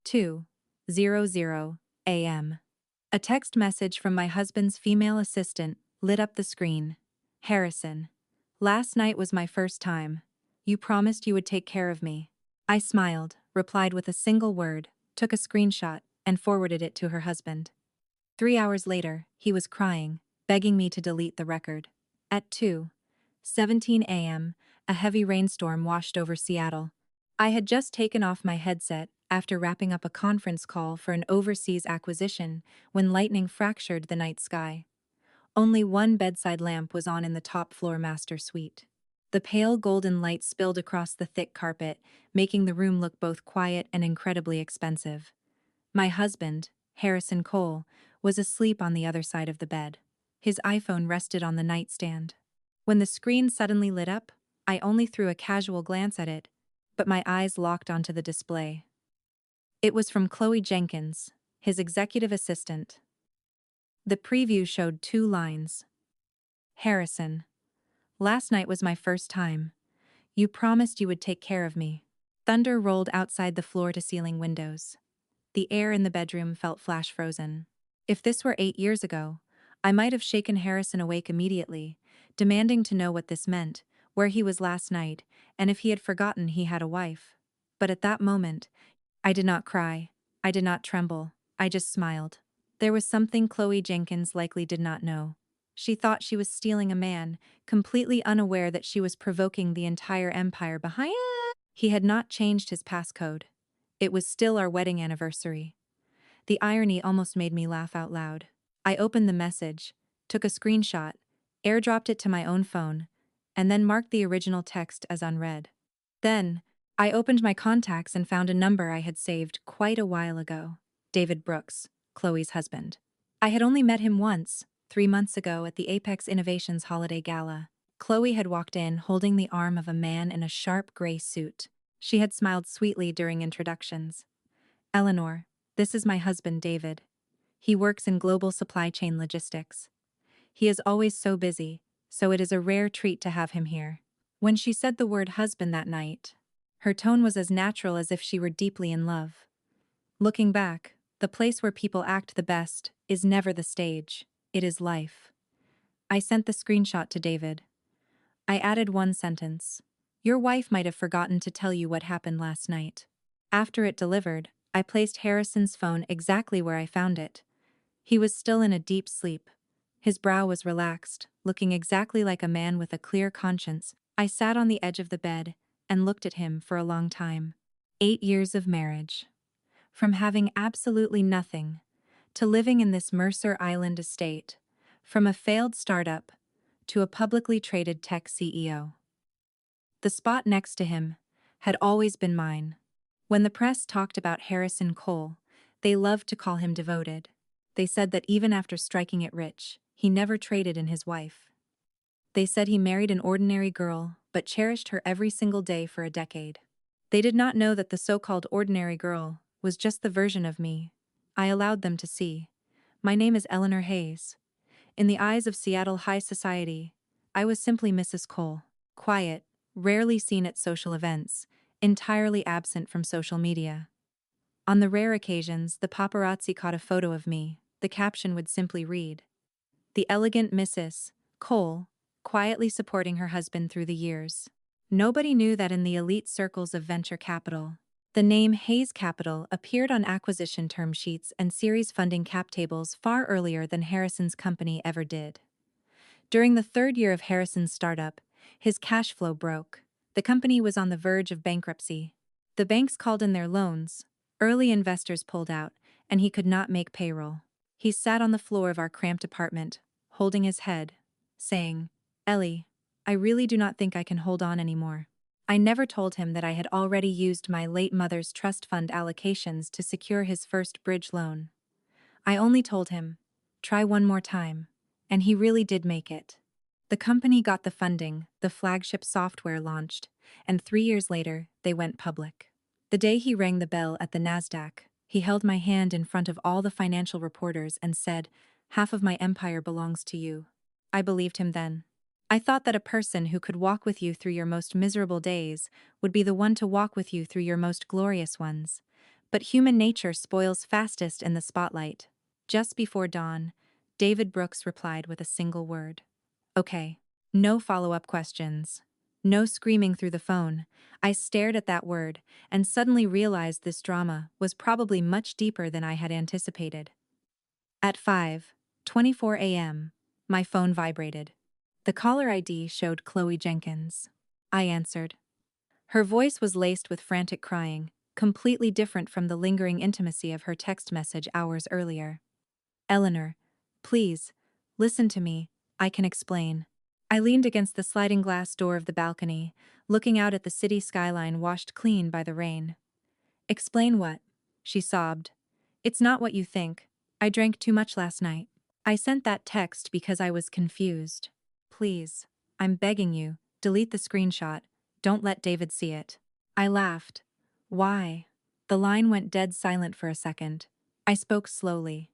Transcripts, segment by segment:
2:00 a.m. A text message from my husband's female assistant lit up the screen. Harrison. Last night was my first time. You promised you would take care of me. I smiled, replied with a single word, took a screenshot, and forwarded it to her husband. 3 hours later, he was crying, begging me to delete the record. At 2:17 a.m., a heavy rainstorm washed over Seattle. I had just taken off my headset after wrapping up a conference call for an overseas acquisition when lightning fractured the night sky. Only one bedside lamp was on in the top-floor master suite. The pale golden light spilled across the thick carpet, making the room look both quiet and incredibly expensive. My husband, Harrison Cole, was asleep on the other side of the bed. His iPhone rested on the nightstand. When the screen suddenly lit up, I only threw a casual glance at it, but my eyes locked onto the display. It was from Chloe Jenkins, his executive assistant. The preview showed 2 lines. Harrison. Last night was my first time. You promised you would take care of me. Thunder rolled outside the floor-to-ceiling windows. The air in the bedroom felt flash-frozen. If this were 8 years ago, I might have shaken Harrison awake immediately, demanding to know what this meant, where he was last night, and if he had forgotten he had a wife. But at that moment, I did not cry. I did not tremble. I just smiled. There was something Chloe Jenkins likely did not know. She thought she was stealing a man, completely unaware that she was provoking the entire empire behind. He had not changed his passcode. It was still our wedding anniversary. The irony almost made me laugh out loud. I opened the message, took a screenshot, airdropped it to my own phone, and then marked the original text as unread. Then, I opened my contacts and found a number I had saved quite a while ago. David Brooks, Chloe's husband. I had only met him once, 3 months ago at the Apex Innovations Holiday Gala. Chloe had walked in holding the arm of a man in a sharp gray suit. She had smiled sweetly during introductions. Eleanor, this is my husband David. He works in global supply chain logistics. He is always so busy, so it is a rare treat to have him here. When she said the word husband that night, her tone was as natural as if she were deeply in love. Looking back, the place where people act the best is never the stage, it is life. I sent the screenshot to David. I added one sentence. Your wife might have forgotten to tell you what happened last night. After it delivered, I placed Harrison's phone exactly where I found it. He was still in a deep sleep. His brow was relaxed, looking exactly like a man with a clear conscience. I sat on the edge of the bed and looked at him for a long time. 8 years of marriage. From having absolutely nothing to living in this Mercer Island estate, from a failed startup to a publicly traded tech CEO. The spot next to him had always been mine. When the press talked about Harrison Cole, they loved to call him devoted. They said that even after striking it rich, he never traded in his wife. They said he married an ordinary girl, but cherished her every single day for a decade. They did not know that the so-called ordinary girl was just the version of me I allowed them to see. My name is Eleanor Hayes. In the eyes of Seattle high society, I was simply Mrs. Cole. Quiet, rarely seen at social events, entirely absent from social media. On the rare occasions the paparazzi caught a photo of me, the caption would simply read, "The elegant Mrs. Cole, quietly supporting her husband through the years." Nobody knew that in the elite circles of venture capital, the name Hayes Capital appeared on acquisition term sheets and series funding cap tables far earlier than Harrison's company ever did. During the 3rd year of Harrison's startup, his cash flow broke. The company was on the verge of bankruptcy. The banks called in their loans, early investors pulled out, and he could not make payroll. He sat on the floor of our cramped apartment, holding his head, saying, "Ellie, I really do not think I can hold on anymore." I never told him that I had already used my late mother's trust fund allocations to secure his first bridge loan. I only told him, "Try one more time," and he really did make it. The company got the funding, the flagship software launched, and 3 years later, they went public. The day he rang the bell at the NASDAQ, he held my hand in front of all the financial reporters and said, "Half of my empire belongs to you." I believed him then. I thought that a person who could walk with you through your most miserable days would be the one to walk with you through your most glorious ones. But human nature spoils fastest in the spotlight. Just before dawn, David Brooks replied with a single word. Okay. No follow-up questions. No screaming through the phone. I stared at that word and suddenly realized this drama was probably much deeper than I had anticipated. At 5:24 a.m., my phone vibrated. The caller ID showed Chloe Jenkins. I answered. Her voice was laced with frantic crying, completely different from the lingering intimacy of her text message hours earlier. Eleanor, please, listen to me, I can explain. I leaned against the sliding glass door of the balcony, looking out at the city skyline washed clean by the rain. Explain what? She sobbed. It's not what you think. I drank too much last night. I sent that text because I was confused. Please, I'm begging you, delete the screenshot. Don't let David see it. I laughed. Why? The line went dead silent for a second. I spoke slowly.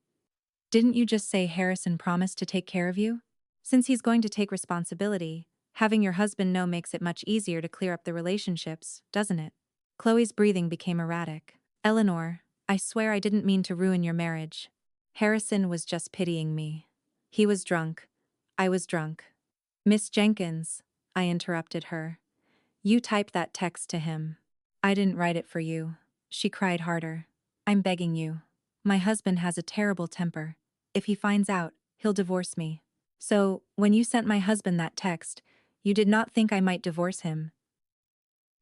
Didn't you just say Harrison promised to take care of you? Since he's going to take responsibility, having your husband know makes it much easier to clear up the relationships, doesn't it? Chloe's breathing became erratic. Eleanor, I swear I didn't mean to ruin your marriage. Harrison was just pitying me. He was drunk. I was drunk. Miss Jenkins, I interrupted her. You typed that text to him. I didn't write it for you. She cried harder. I'm begging you. My husband has a terrible temper. If he finds out, he'll divorce me. So, when you sent my husband that text, you did not think I might divorce him.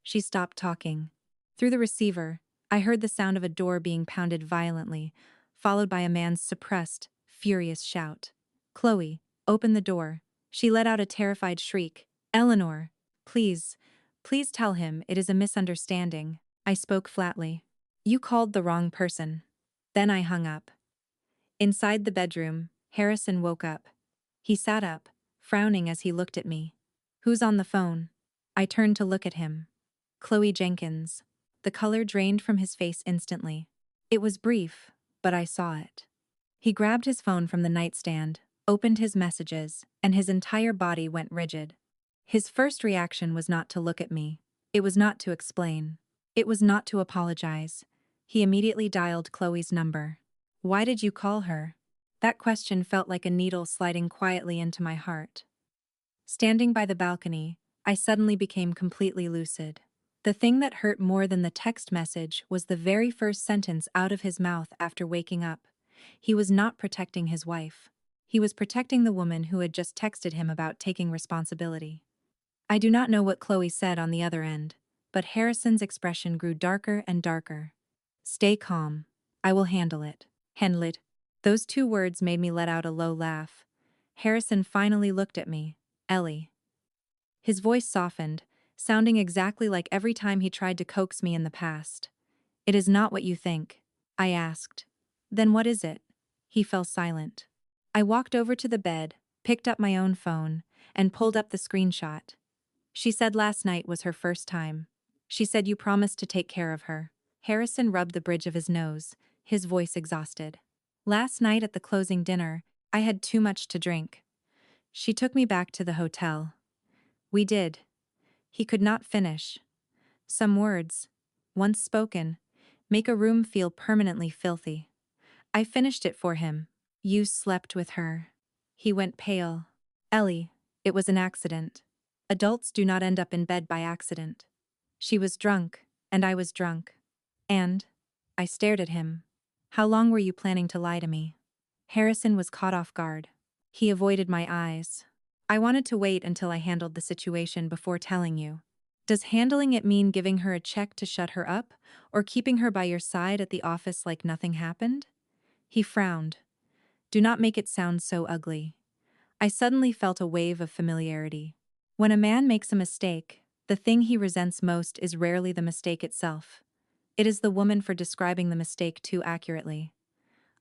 She stopped talking. Through the receiver, I heard the sound of a door being pounded violently, followed by a man's suppressed, furious shout. Chloe, open the door. She let out a terrified shriek. Eleanor, please, please tell him it is a misunderstanding. I spoke flatly. You called the wrong person. Then I hung up. Inside the bedroom, Harrison woke up. He sat up, frowning as he looked at me. Who's on the phone? I turned to look at him. Chloe Jenkins. The color drained from his face instantly. It was brief, but I saw it. He grabbed his phone from the nightstand, opened his messages, and his entire body went rigid. His first reaction was not to look at me. It was not to explain. It was not to apologize. He immediately dialed Chloe's number. Why did you call her? That question felt like a needle sliding quietly into my heart. Standing by the balcony, I suddenly became completely lucid. The thing that hurt more than the text message was the very first sentence out of his mouth after waking up. He was not protecting his wife. He was protecting the woman who had just texted him about taking responsibility. I do not know what Chloe said on the other end, but Harrison's expression grew darker and darker. Stay calm. I will handle it. Handle it. Those two words made me let out a low laugh. Harrison finally looked at me. Ellie. His voice softened, sounding exactly like every time he tried to coax me in the past. It is not what you think. I asked. Then what is it? He fell silent. I walked over to the bed, picked up my own phone, and pulled up the screenshot. She said last night was her first time. She said you promised to take care of her. Harrison rubbed the bridge of his nose, his voice exhausted. Last night at the closing dinner, I had too much to drink. She took me back to the hotel. We did. He could not finish. Some words, once spoken, make a room feel permanently filthy. I finished it for him. You slept with her. He went pale. Ellie, it was an accident. Adults do not end up in bed by accident. She was drunk, and I was drunk. And I stared at him. How long were you planning to lie to me? Harrison was caught off guard. He avoided my eyes. I wanted to wait until I handled the situation before telling you. Does handling it mean giving her a check to shut her up, or keeping her by your side at the office like nothing happened? He frowned. Do not make it sound so ugly. I suddenly felt a wave of familiarity. When a man makes a mistake, the thing he resents most is rarely the mistake itself. It is the woman for describing the mistake too accurately.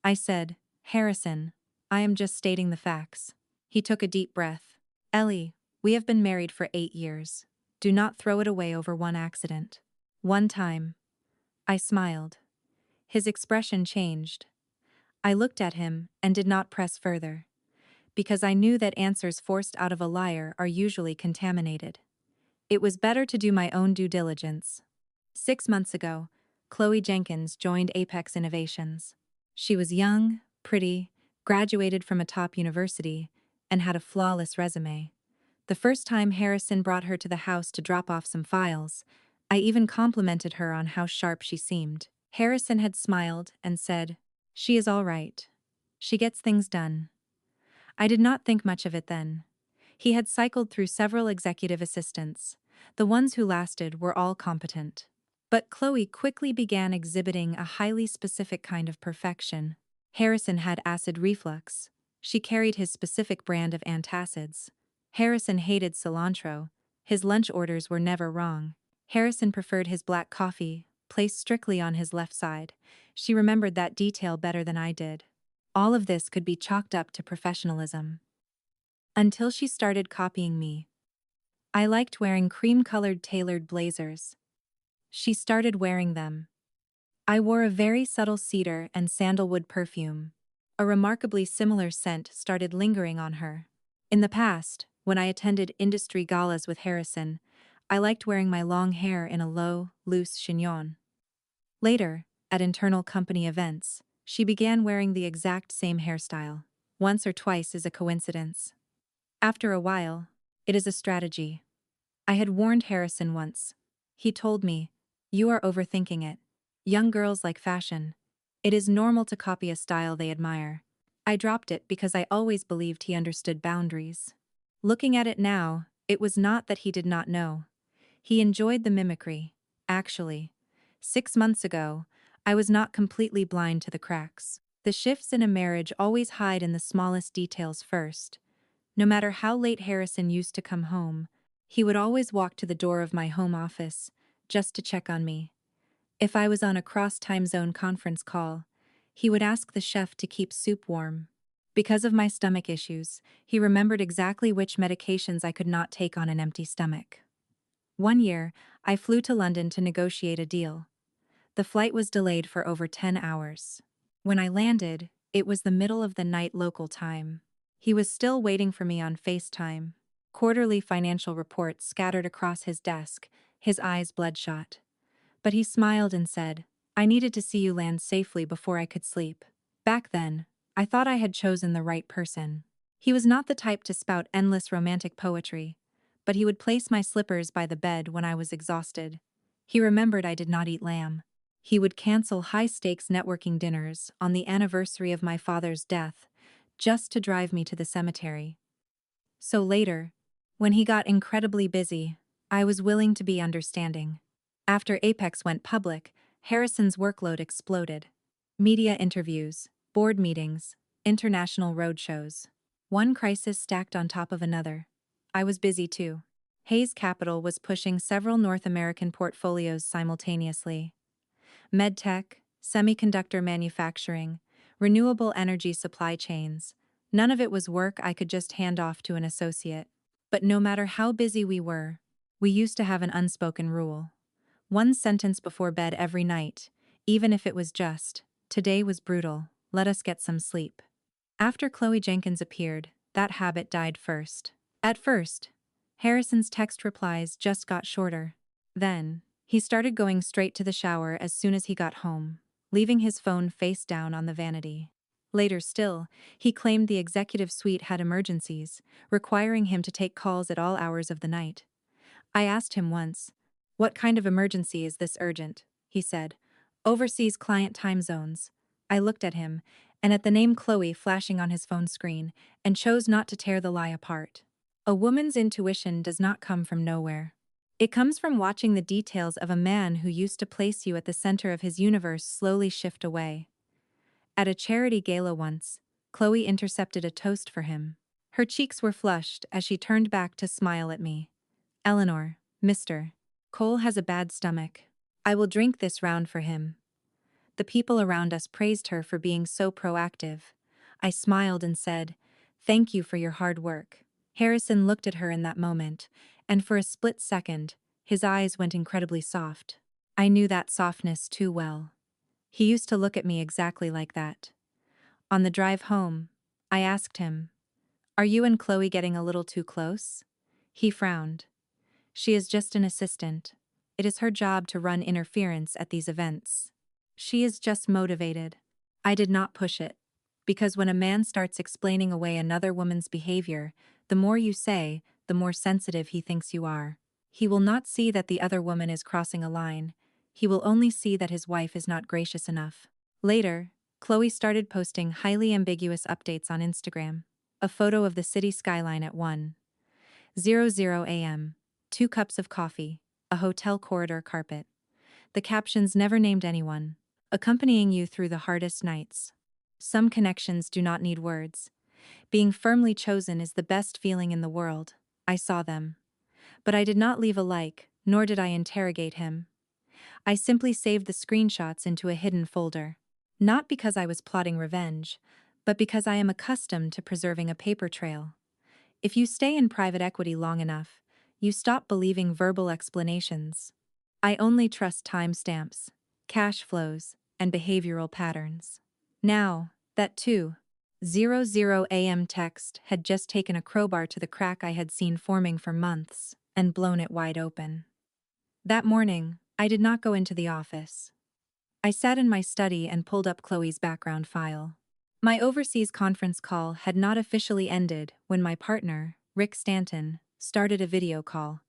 I said, Harrison, I am just stating the facts. He took a deep breath. Ellie, we have been married for 8 years. Do not throw it away over one accident. One time. I smiled. His expression changed. I looked at him and did not press further, because I knew that answers forced out of a liar are usually contaminated. It was better to do my own due diligence. 6 months ago, Chloe Jenkins joined Apex Innovations. She was young, pretty, graduated from a top university, and had a flawless resume. The first time Harrison brought her to the house to drop off some files, I even complimented her on how sharp she seemed. Harrison had smiled and said, "She is all right. She gets things done." I did not think much of it then. He had cycled through several executive assistants. The ones who lasted were all competent. But Chloe quickly began exhibiting a highly specific kind of perfection. Harrison had acid reflux. She carried his specific brand of antacids. Harrison hated cilantro. His lunch orders were never wrong. Harrison preferred his black coffee, placed strictly on his left side. She remembered that detail better than I did. All of this could be chalked up to professionalism. Until she started copying me. I liked wearing cream-colored tailored blazers. She started wearing them. I wore a very subtle cedar and sandalwood perfume. A remarkably similar scent started lingering on her. In the past, when I attended industry galas with Harrison, I liked wearing my long hair in a low, loose chignon. Later, at internal company events, she began wearing the exact same hairstyle. Once or twice is a coincidence. After a while, it is a strategy. I had warned Harrison once. He told me, "You are overthinking it. Young girls like fashion. It is normal to copy a style they admire." I dropped it because I always believed he understood boundaries. Looking at it now, it was not that he did not know. He enjoyed the mimicry. Actually, 6 months ago, I was not completely blind to the cracks. The shifts in a marriage always hide in the smallest details first. No matter how late Harrison used to come home, he would always walk to the door of my home office, just to check on me. If I was on a cross-time zone conference call, he would ask the chef to keep soup warm. Because of my stomach issues, he remembered exactly which medications I could not take on an empty stomach. One year, I flew to London to negotiate a deal. The flight was delayed for over 10 hours. When I landed, it was the middle of the night local time. He was still waiting for me on FaceTime. Quarterly financial reports scattered across his desk, his eyes bloodshot. But he smiled and said, "I needed to see you land safely before I could sleep." Back then, I thought I had chosen the right person. He was not the type to spout endless romantic poetry, but he would place my slippers by the bed when I was exhausted. He remembered I did not eat lamb. He would cancel high-stakes networking dinners on the anniversary of my father's death, just to drive me to the cemetery. So later, when he got incredibly busy, I was willing to be understanding. After Apex went public, Harrison's workload exploded. Media interviews, board meetings, international roadshows. One crisis stacked on top of another. I was busy too. Hayes Capital was pushing several North American portfolios simultaneously. Medtech, semiconductor manufacturing, renewable energy supply chains. None of it was work I could just hand off to an associate. But no matter how busy we used to have an unspoken rule. One sentence before bed every night, even if it was just, "Today was brutal, let us get some sleep." After Chloe Jenkins appeared, that habit died first. At first, Harrison's text replies just got shorter. Then, he started going straight to the shower as soon as he got home, leaving his phone face down on the vanity. Later still, he claimed the executive suite had emergencies, requiring him to take calls at all hours of the night. I asked him once, "What kind of emergency is this urgent?" He said, "Overseas client time zones." I looked at him, and at the name Chloe flashing on his phone screen, and chose not to tear the lie apart. A woman's intuition does not come from nowhere. It comes from watching the details of a man who used to place you at the center of his universe slowly shift away. At a charity gala once, Chloe intercepted a toast for him. Her cheeks were flushed as she turned back to smile at me. "Eleanor, Mr. Cole has a bad stomach. I will drink this round for him." The people around us praised her for being so proactive. I smiled and said, "Thank you for your hard work." Harrison looked at her in that moment, and for a split second, his eyes went incredibly soft. I knew that softness too well. He used to look at me exactly like that. On the drive home, I asked him, "Are you and Chloe getting a little too close?" He frowned. "She is just an assistant. It is her job to run interference at these events. She is just motivated. I did not push it. Because when a man starts explaining away another woman's behavior, the more you say, the more sensitive he thinks you are. He will not see that the other woman is crossing a line. He will only see that his wife is not gracious enough. Later, Chloe started posting highly ambiguous updates on Instagram. A photo of the city skyline at 1:00 a.m., 2 cups of coffee, a hotel corridor carpet. The captions never named anyone. Accompanying you through the hardest nights. Some connections do not need words. Being firmly chosen is the best feeling in the world. I saw them. But I did not leave a like, nor did I interrogate him. I simply saved the screenshots into a hidden folder. Not because I was plotting revenge, but because I am accustomed to preserving a paper trail. If you stay in private equity long enough, you stop believing verbal explanations. I only trust timestamps, cash flows, and behavioral patterns. Now, that 2:00 a.m. text had just taken a crowbar to the crack I had seen forming for months and blown it wide open. That morning, I did not go into the office. I sat in my study and pulled up Chloe's background file. My overseas conference call had not officially ended when my partner, Rick Stanton, started a video call.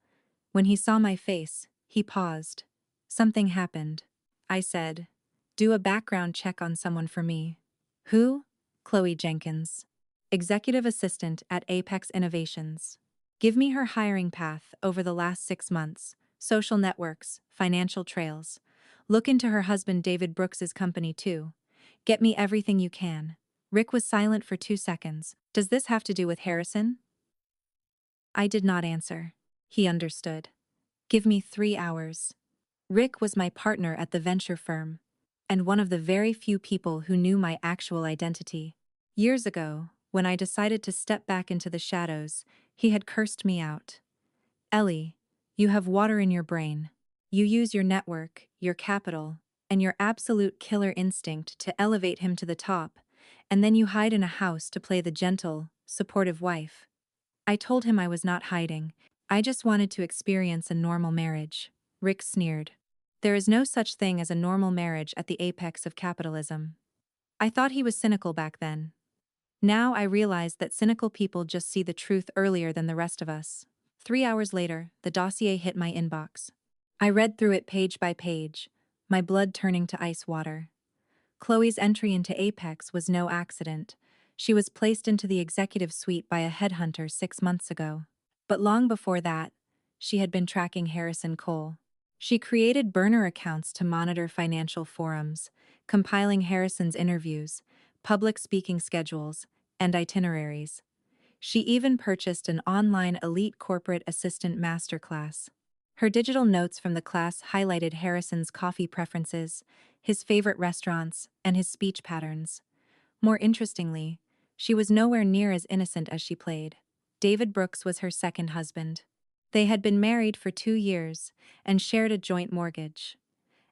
When he saw my face, he paused. Something happened. I said, "Do a background check on someone for me." "Who?" "Chloe Jenkins. Executive Assistant at Apex Innovations. Give me her hiring path over the last 6 months, social networks, financial trails. Look into her husband David Brooks's company too. Get me everything you can." Rick was silent for 2 seconds. "Does this have to do with Harrison?" I did not answer. He understood. "Give me 3 hours." Rick was my partner at the venture firm, and one of the very few people who knew my actual identity. Years ago, when I decided to step back into the shadows, he had cursed me out. "Ellie, you have water in your brain. You use your network, your capital, and your absolute killer instinct to elevate him to the top, and then you hide in a house to play the gentle, supportive wife." I told him I was not hiding. I just wanted to experience a normal marriage. Rick sneered. "There is no such thing as a normal marriage at the apex of capitalism." I thought he was cynical back then. Now I realized that cynical people just see the truth earlier than the rest of us. 3 hours later, the dossier hit my inbox. I read through it page by page, my blood turning to ice water. Chloe's entry into Apex was no accident. She was placed into the executive suite by a headhunter 6 months ago. But long before that, she had been tracking Harrison Cole. She created burner accounts to monitor financial forums, compiling Harrison's interviews, public speaking schedules, and itineraries. She even purchased an online elite corporate assistant masterclass. Her digital notes from the class highlighted Harrison's coffee preferences, his favorite restaurants, and his speech patterns. More interestingly, she was nowhere near as innocent as she played. David Brooks was her second husband. They had been married for 2 years and shared a joint mortgage.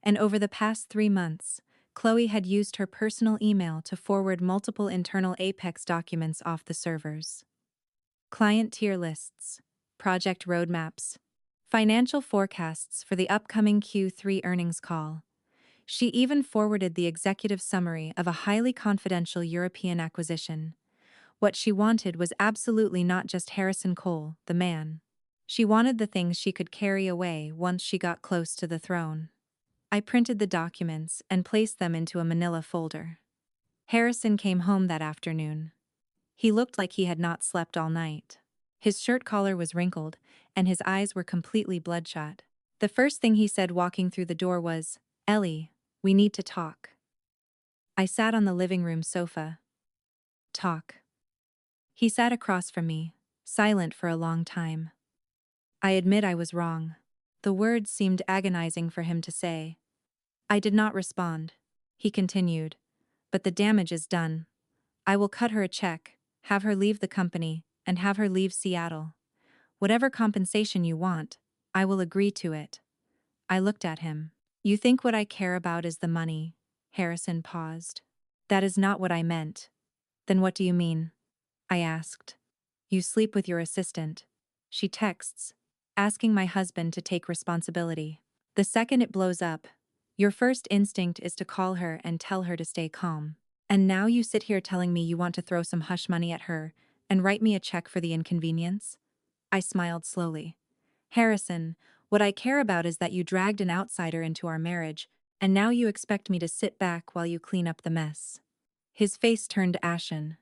And over the past 3 months, Chloe had used her personal email to forward multiple internal Apex documents off the servers. Client tier lists, project roadmaps, financial forecasts for the upcoming Q3 earnings call. She even forwarded the executive summary of a highly confidential European acquisition. What she wanted was absolutely not just Harrison Cole, the man. She wanted the things she could carry away once she got close to the throne. I printed the documents and placed them into a manila folder. Harrison came home that afternoon. He looked like he had not slept all night. His shirt collar was wrinkled, and his eyes were completely bloodshot. The first thing he said walking through the door was, "Ellie, we need to talk." I sat on the living room sofa. Talk. He sat across from me, silent for a long time. I admit I was wrong. The words seemed agonizing for him to say. I did not respond. He continued, "But the damage is done. I will cut her a check, have her leave the company, and have her leave Seattle. Whatever compensation you want, I will agree to it." I looked at him. "You think what I care about is the money?" Harrison paused. "That is not what I meant." "Then what do you mean?" I asked. "You sleep with your assistant. She texts, asking my husband to take responsibility." The second it blows up, your first instinct is to call her and tell her to stay calm. And now you sit here telling me you want to throw some hush money at her and write me a check for the inconvenience? I smiled slowly. Harrison, what I care about is that you dragged an outsider into our marriage, and now you expect me to sit back while you clean up the mess. His face turned ashen.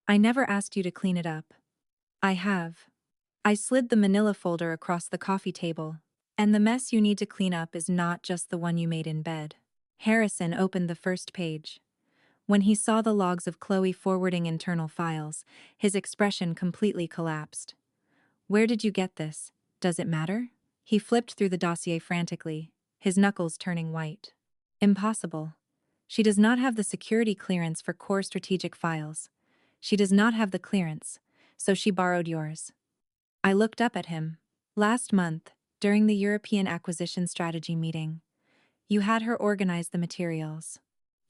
I never asked you to clean it up. I have. I slid the manila folder across the coffee table. And the mess you need to clean up is not just the one you made in bed. Harrison opened the first page. When he saw the logs of Chloe forwarding internal files, his expression completely collapsed. Where did you get this? Does it matter? He flipped through the dossier frantically, his knuckles turning white. Impossible. She does not have the security clearance for core strategic files. She does not have the clearance, so she borrowed yours. I looked up at him. Last month, during the European Acquisition Strategy meeting, you had her organize the materials.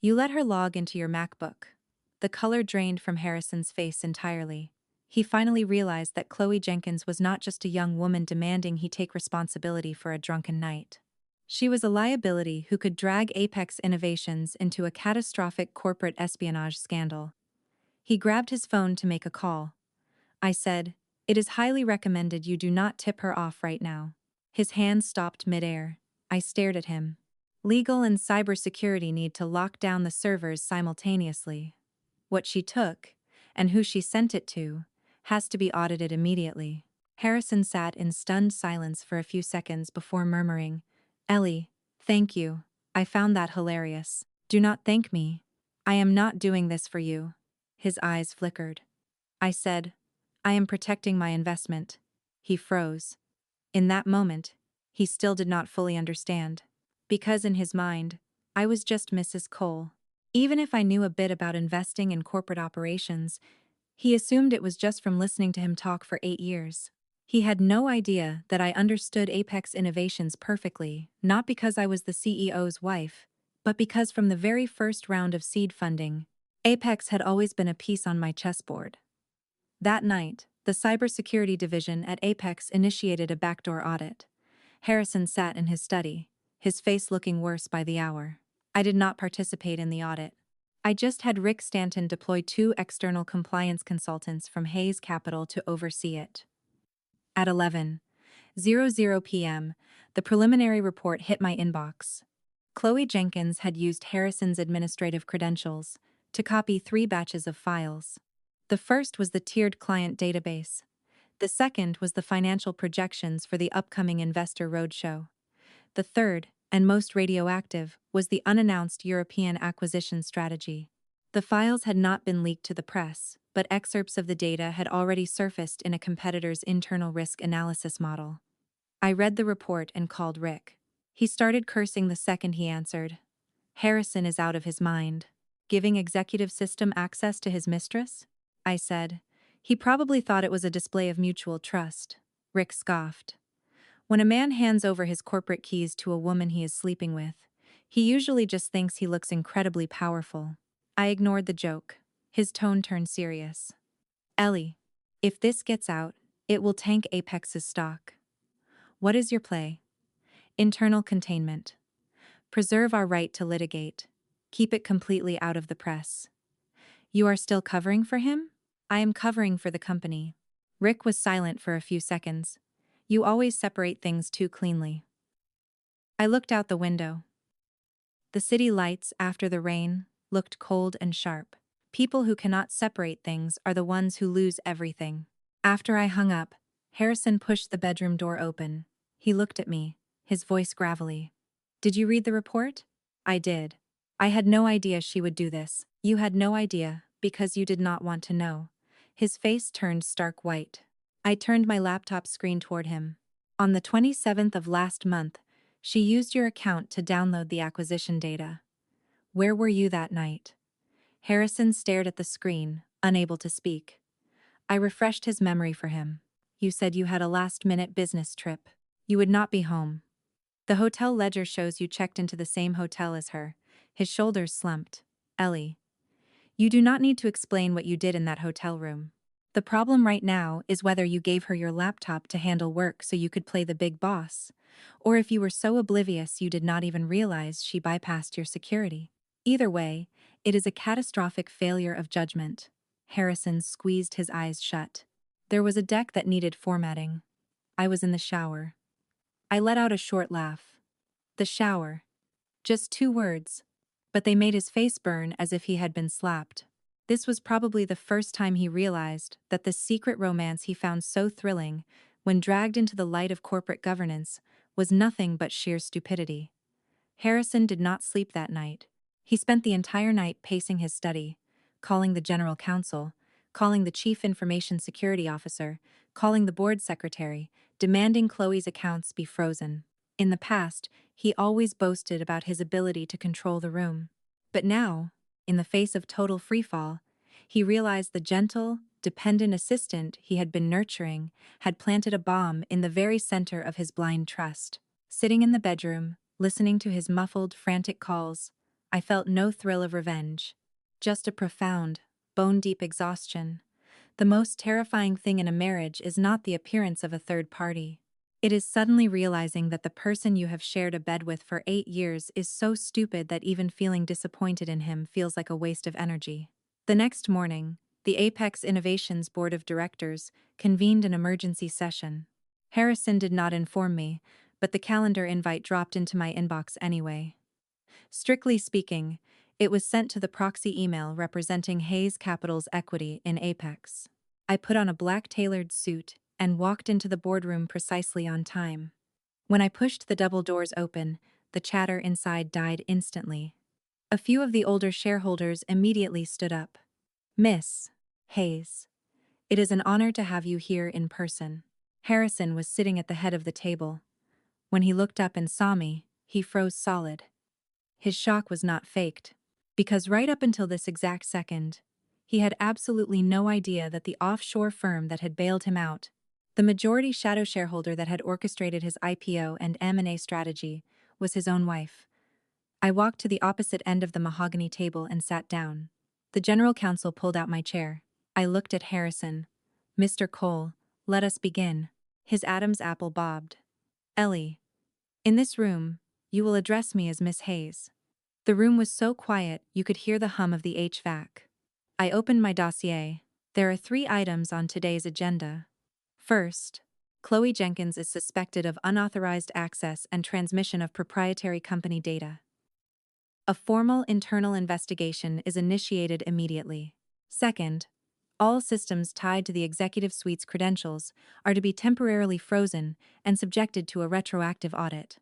You let her log into your MacBook. The color drained from Harrison's face entirely. He finally realized that Chloe Jenkins was not just a young woman demanding he take responsibility for a drunken night. She was a liability who could drag Apex Innovations into a catastrophic corporate espionage scandal. He grabbed his phone to make a call. I said, "It is highly recommended you do not tip her off right now." His hand stopped midair. I stared at him. Legal and cybersecurity need to lock down the servers simultaneously. What she took, and who she sent it to, has to be audited immediately. Harrison sat in stunned silence for a few seconds before murmuring, "Ellie, thank you. I found that hilarious. Do not thank me. I am not doing this for you." His eyes flickered. I said, "I am protecting my investment." He froze. In that moment, he still did not fully understand. Because in his mind, I was just Mrs. Cole. Even if I knew a bit about investing in corporate operations, he assumed it was just from listening to him talk for 8 years. He had no idea that I understood Apex Innovations perfectly, not because I was the CEO's wife, but because from the very first round of seed funding, Apex had always been a piece on my chessboard. That night, the cybersecurity division at Apex initiated a backdoor audit. Harrison sat in his study, his face looking worse by the hour. I did not participate in the audit. I just had Rick Stanton deploy 2 external compliance consultants from Hayes Capital to oversee it. At 11:00 p.m., the preliminary report hit my inbox. Chloe Jenkins had used Harrison's administrative credentials to copy 3 batches of files. The first was the tiered client database. The second was the financial projections for the upcoming investor roadshow. The third, and most radioactive, was the unannounced European acquisition strategy. The files had not been leaked to the press, but excerpts of the data had already surfaced in a competitor's internal risk analysis model. I read the report and called Rick. He started cursing the second he answered. Harrison is out of his mind. Giving executive system access to his mistress? I said. He probably thought it was a display of mutual trust. Rick scoffed. When a man hands over his corporate keys to a woman he is sleeping with, he usually just thinks he looks incredibly powerful. I ignored the joke. His tone turned serious. Ellie, if this gets out, it will tank Apex's stock. What is your play? Internal containment. Preserve our right to litigate. Keep it completely out of the press. You are still covering for him? I am covering for the company. Rick was silent for a few seconds. You always separate things too cleanly. I looked out the window. The city lights, after the rain, looked cold and sharp. People who cannot separate things are the ones who lose everything. After I hung up, Harrison pushed the bedroom door open. He looked at me, his voice gravelly. Did you read the report? I did. I had no idea she would do this. You had no idea, because you did not want to know. His face turned stark white. I turned my laptop screen toward him. On the 27th of last month, she used your account to download the acquisition data. Where were you that night? Harrison stared at the screen, unable to speak. I refreshed his memory for him. You said you had a last-minute business trip. You would not be home. The hotel ledger shows you checked into the same hotel as her. His shoulders slumped. Ellie, you do not need to explain what you did in that hotel room. The problem right now is whether you gave her your laptop to handle work so you could play the big boss, or if you were so oblivious you did not even realize she bypassed your security. Either way, it is a catastrophic failure of judgment. Harrison squeezed his eyes shut. There was a deck that needed formatting. I was in the shower. I let out a short laugh. The shower. Just 2 words. But they made his face burn as if he had been slapped. This was probably the first time he realized that the secret romance he found so thrilling, when dragged into the light of corporate governance, was nothing but sheer stupidity. Harrison did not sleep that night. He spent the entire night pacing his study, calling the general counsel, calling the chief information security officer, calling the board secretary, demanding Chloe's accounts be frozen. In the past, he always boasted about his ability to control the room. But now, in the face of total freefall, he realized the gentle, dependent assistant he had been nurturing had planted a bomb in the very center of his blind trust. Sitting in the bedroom, listening to his muffled, frantic calls, I felt no thrill of revenge. Just a profound, bone-deep exhaustion. The most terrifying thing in a marriage is not the appearance of a third party. It is suddenly realizing that the person you have shared a bed with for 8 years is so stupid that even feeling disappointed in him feels like a waste of energy. The next morning, the Apex Innovations Board of Directors convened an emergency session. Harrison did not inform me, but the calendar invite dropped into my inbox anyway. Strictly speaking, it was sent to the proxy email representing Hayes Capital's equity in Apex. I put on a black tailored suit and walked into the boardroom precisely on time. When I pushed the double doors open, the chatter inside died instantly. A few of the older shareholders immediately stood up. "Miss Hayes, it is an honor to have you here in person." Harrison was sitting at the head of the table. When he looked up and saw me, he froze solid. His shock was not faked, because right up until this exact second, he had absolutely no idea that the offshore firm that had bailed him out, the majority shadow shareholder that had orchestrated his IPO and M&A strategy, was his own wife. I walked to the opposite end of the mahogany table and sat down. The general counsel pulled out my chair. I looked at Harrison. "Mr. Cole, let us begin." His Adam's apple bobbed. "Ellie, in this room, you will address me as Miss Hayes." The room was so quiet you could hear the hum of the HVAC. I opened my dossier. There are 3 items on today's agenda. First, Chloe Jenkins is suspected of unauthorized access and transmission of proprietary company data. A formal internal investigation is initiated immediately. Second, all systems tied to the executive suite's credentials are to be temporarily frozen and subjected to a retroactive audit.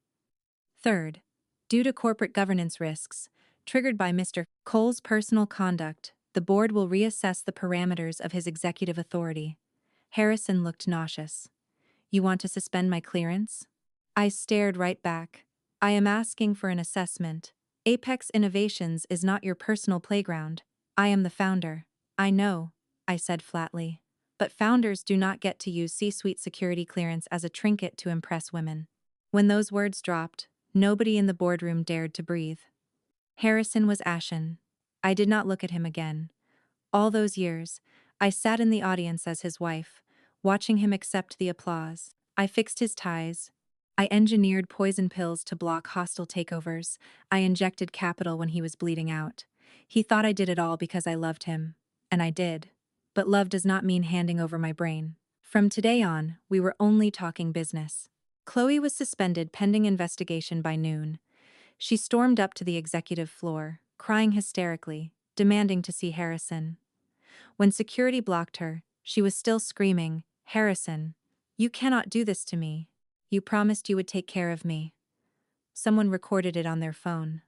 Third, due to corporate governance risks, triggered by Mr. Cole's personal conduct, the board will reassess the parameters of his executive authority. Harrison looked nauseous. "You want to suspend my clearance?" I stared right back. "I am asking for an assessment. Apex Innovations is not your personal playground. I am the founder." "I know," I said flatly. "But founders do not get to use C-suite security clearance as a trinket to impress women." When those words dropped, nobody in the boardroom dared to breathe. Harrison was ashen. I did not look at him again. All those years, I sat in the audience as his wife, watching him accept the applause. I fixed his ties. I engineered poison pills to block hostile takeovers. I injected capital when he was bleeding out. He thought I did it all because I loved him. And I did. But love does not mean handing over my brain. From today on, we were only talking business. Chloe was suspended pending investigation by noon. She stormed up to the executive floor, crying hysterically, demanding to see Harrison. When security blocked her, she was still screaming, "Harrison, you cannot do this to me. You promised you would take care of me." Someone recorded it on their phone.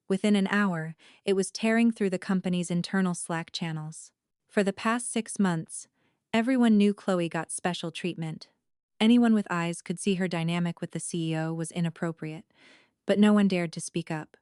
Within an hour, it was tearing through the company's internal Slack channels. For the past 6 months, everyone knew Chloe got special treatment. Anyone with eyes could see her dynamic with the CEO was inappropriate, but no one dared to speak up.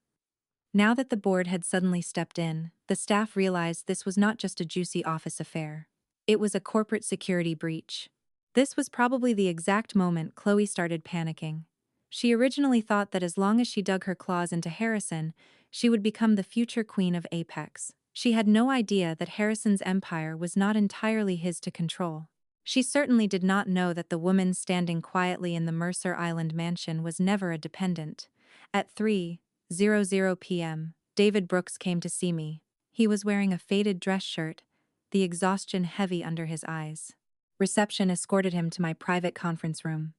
Now that the board had suddenly stepped in, the staff realized this was not just a juicy office affair. It was a corporate security breach. This was probably the exact moment Chloe started panicking. She originally thought that as long as she dug her claws into Harrison, she would become the future queen of Apex. She had no idea that Harrison's empire was not entirely his to control. She certainly did not know that the woman standing quietly in the Mercer Island mansion was never a dependent. At 3:00 p.m., David Brooks came to see me. He was wearing a faded dress shirt, the exhaustion heavy under his eyes. Reception escorted him to my private conference room.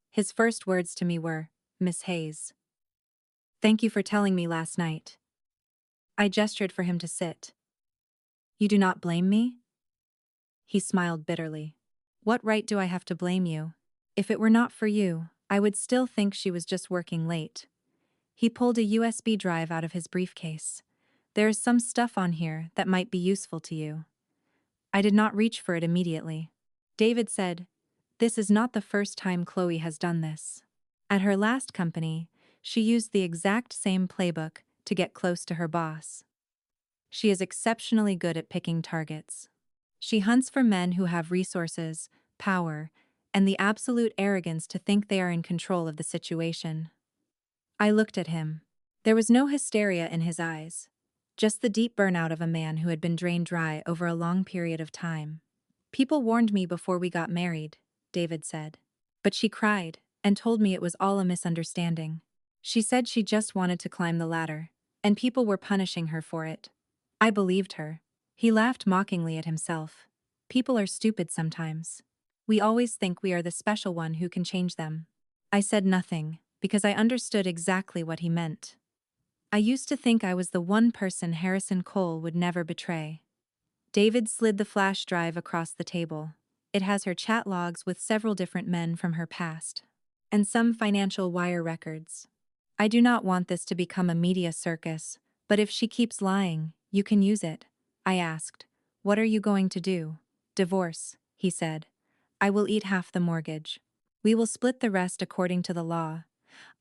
His first words to me were, "Miss Hayes. Thank you for telling me last night." I gestured for him to sit. "You do not blame me?" He smiled bitterly. "What right do I have to blame you? If it were not for you, I would still think she was just working late." He pulled a USB drive out of his briefcase. "There is some stuff on here that might be useful to you." I did not reach for it immediately. David said, "This is not the first time Chloe has done this. At her last company, she used the exact same playbook to get close to her boss. She is exceptionally good at picking targets. She hunts for men who have resources, power, and the absolute arrogance to think they are in control of the situation." I looked at him. There was no hysteria in his eyes, just the deep burnout of a man who had been drained dry over a long period of time. "People warned me before we got married," David said. "But she cried and told me it was all a misunderstanding. She said she just wanted to climb the ladder, and people were punishing her for it. I believed her." He laughed mockingly at himself. "People are stupid sometimes. We always think we are the special one who can change them." I said nothing, because I understood exactly what he meant. I used to think I was the one person Harrison Cole would never betray. David slid the flash drive across the table. "It has her chat logs with several different men from her past. And some financial wire records. I do not want this to become a media circus, but if she keeps lying, you can use it." I asked, "What are you going to do?" "Divorce," he said. "I will eat half the mortgage. We will split the rest according to the law.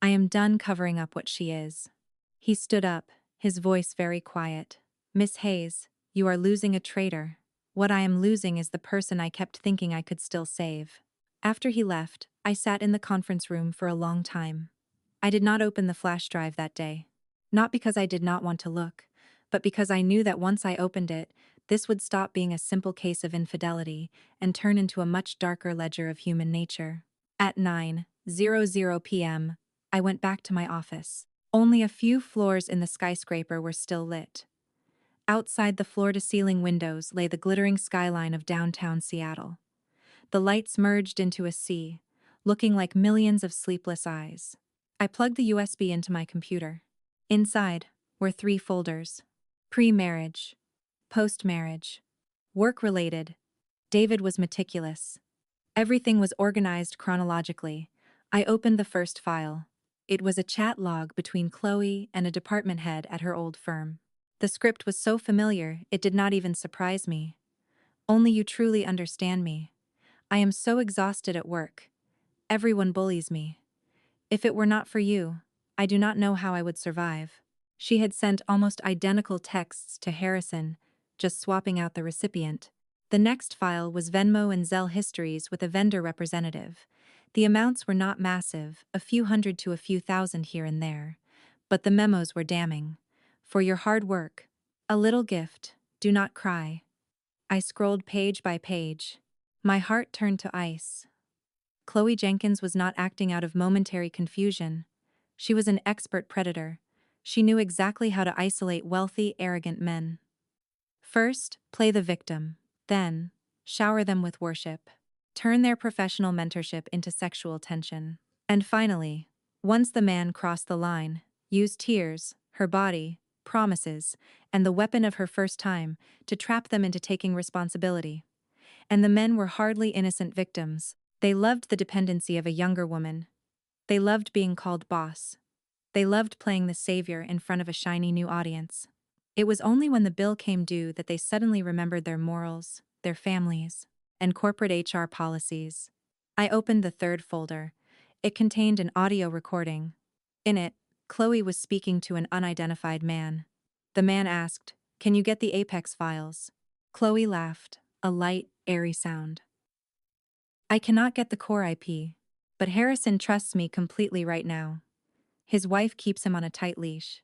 I am done covering up what she is." He stood up, his voice very quiet. "Miss Hayes, you are losing a traitor. What I am losing is the person I kept thinking I could still save." After he left, I sat in the conference room for a long time. I did not open the flash drive that day. Not because I did not want to look, but because I knew that once I opened it, this would stop being a simple case of infidelity and turn into a much darker ledger of human nature. At 9:00 p.m., I went back to my office. Only a few floors in the skyscraper were still lit. Outside the floor-to-ceiling windows lay the glittering skyline of downtown Seattle. The lights merged into a sea, looking like millions of sleepless eyes. I plugged the USB into my computer. Inside were 3 folders: pre-marriage, post-marriage, work-related. David was meticulous. Everything was organized chronologically. I opened the first file. It was a chat log between Chloe and a department head at her old firm. The script was so familiar, it did not even surprise me. "Only you truly understand me. I am so exhausted at work. Everyone bullies me. If it were not for you, I do not know how I would survive." She had sent almost identical texts to Harrison, just swapping out the recipient. The next file was Venmo and Zelle histories with a vendor representative. The amounts were not massive, a few hundred to a few thousand here and there. But the memos were damning. "For your hard work. A little gift. Do not cry." I scrolled page by page. My heart turned to ice. Chloe Jenkins was not acting out of momentary confusion. She was an expert predator. She knew exactly how to isolate wealthy, arrogant men. First, play the victim. Then, shower them with worship. Turn their professional mentorship into sexual tension. And finally, once the man crossed the line, use tears, her body, promises, and the weapon of her first time to trap them into taking responsibility. And the men were hardly innocent victims. They loved the dependency of a younger woman. They loved being called boss. They loved playing the savior in front of a shiny new audience. It was only when the bill came due that they suddenly remembered their morals, their families, and corporate HR policies. I opened the third folder. It contained an audio recording. In it, Chloe was speaking to an unidentified man. The man asked, "Can you get the Apex files?" Chloe laughed, a light, airy sound. "I cannot get the core IP, but Harrison trusts me completely right now. His wife keeps him on a tight leash.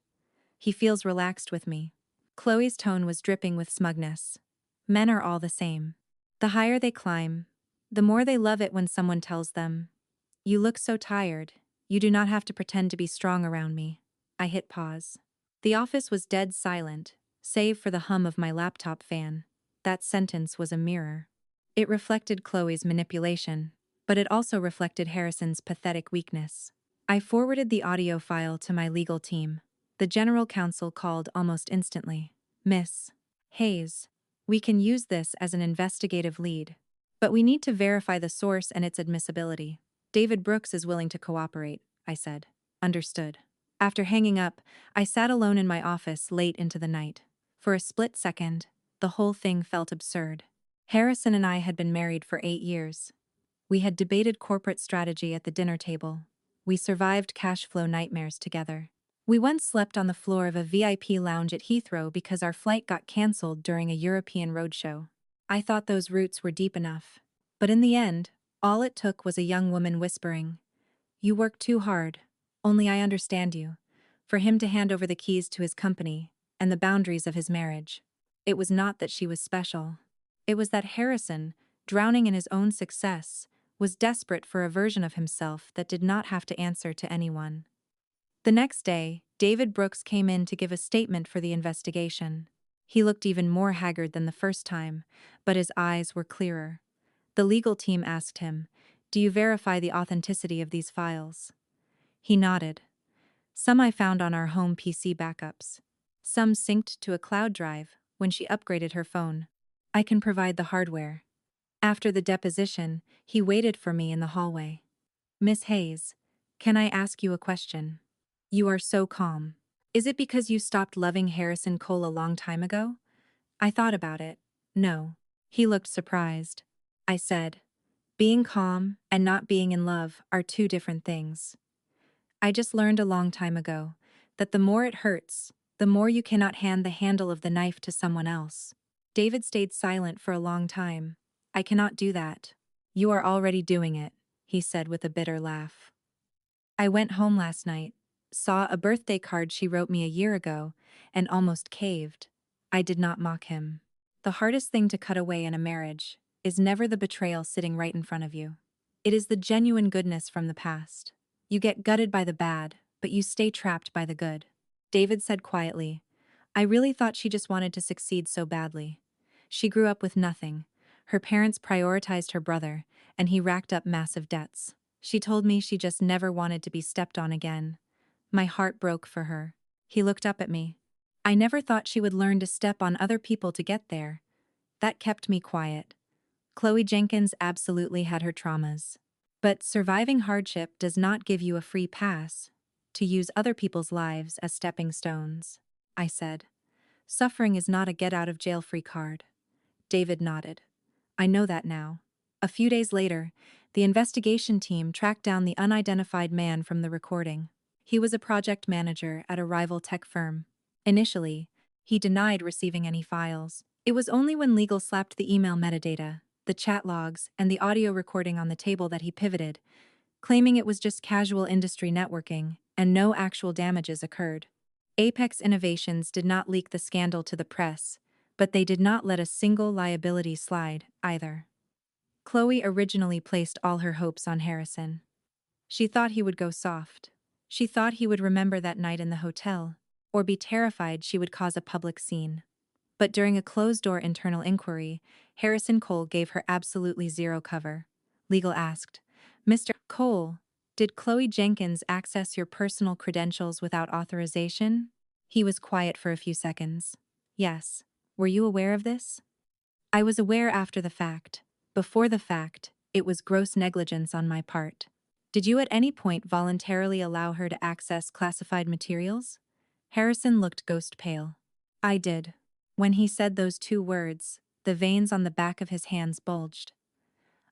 He feels relaxed with me." Chloe's tone was dripping with smugness. Men are all the same. The higher they climb, The more they love it when someone tells them, "You look so tired. You do not have to pretend to be strong around me." I hit pause. The office was dead silent, save for the hum of my laptop fan. That sentence was a mirror. It reflected Chloe's manipulation, but it also reflected Harrison's pathetic weakness. I forwarded the audio file to my legal team. The general counsel called almost instantly. "Miss Hayes, we can use this as an investigative lead, but we need to verify the source and its admissibility." "David Brooks is willing to cooperate," I said. "Understood." After hanging up, I sat alone in my office late into the night. For a split second, the whole thing felt absurd. Harrison and I had been married for 8 years. We had debated corporate strategy at the dinner table. We survived cash flow nightmares together. We once slept on the floor of a VIP lounge at Heathrow because our flight got cancelled during a European roadshow. I thought those roots were deep enough. But in the end, all it took was a young woman whispering, "You work too hard. Only I understand you," for him to hand over the keys to his company and the boundaries of his marriage. It was not that she was special. It was that Harrison, drowning in his own success, was desperate for a version of himself that did not have to answer to anyone. The next day, David Brooks came in to give a statement for the investigation. He looked even more haggard than the first time, but his eyes were clearer. The legal team asked him, "Do you verify the authenticity of these files?" He nodded. "Some I found on our home PC backups. Some synced to a cloud drive when she upgraded her phone. I can provide the hardware." After the deposition, he waited for me in the hallway. "Miss Hayes, can I ask you a question? You are so calm. Is it because you stopped loving Harrison Cole a long time ago?" I thought about it. "No." He looked surprised. I said, "Being calm and not being in love are two different things. I just learned a long time ago that the more it hurts, the more you cannot hand the handle of the knife to someone else." David stayed silent for a long time. "I cannot do that." "You are already doing it," he said with a bitter laugh. "I went home last night, saw a birthday card she wrote me a year ago, and almost caved." I did not mock him. The hardest thing to cut away in a marriage is never the betrayal sitting right in front of you. It is the genuine goodness from the past. You get gutted by the bad, but you stay trapped by the good. David said quietly, "I really thought she just wanted to succeed so badly. She grew up with nothing. Her parents prioritized her brother, and he racked up massive debts. She told me she just never wanted to be stepped on again. My heart broke for her." He looked up at me. "I never thought she would learn to step on other people to get there." That kept me quiet. Chloe Jenkins absolutely had her traumas. But surviving hardship does not give you a free pass to use other people's lives as stepping stones, I said. "Suffering is not a get-out-of-jail-free card." David nodded. "I know that now." A few days later, the investigation team tracked down the unidentified man from the recording. He was a project manager at a rival tech firm. Initially, he denied receiving any files. It was only when legal slapped the email metadata, the chat logs, and the audio recording on the table that he pivoted, claiming it was just casual industry networking and no actual damages occurred. Apex Innovations did not leak the scandal to the press, but they did not let a single liability slide, either. Chloe originally placed all her hopes on Harrison. She thought he would go soft. She thought he would remember that night in the hotel, or be terrified she would cause a public scene. But during a closed-door internal inquiry, Harrison Cole gave her absolutely zero cover. Legal asked, "Mr. Cole, did Chloe Jenkins access your personal credentials without authorization?" He was quiet for a few seconds. "Yes. Were you aware of this?" "I was aware after the fact. Before the fact, it was gross negligence on my part." "Did you at any point voluntarily allow her to access classified materials?" Harrison looked ghost pale. "I did." When he said those two words, the veins on the back of his hands bulged.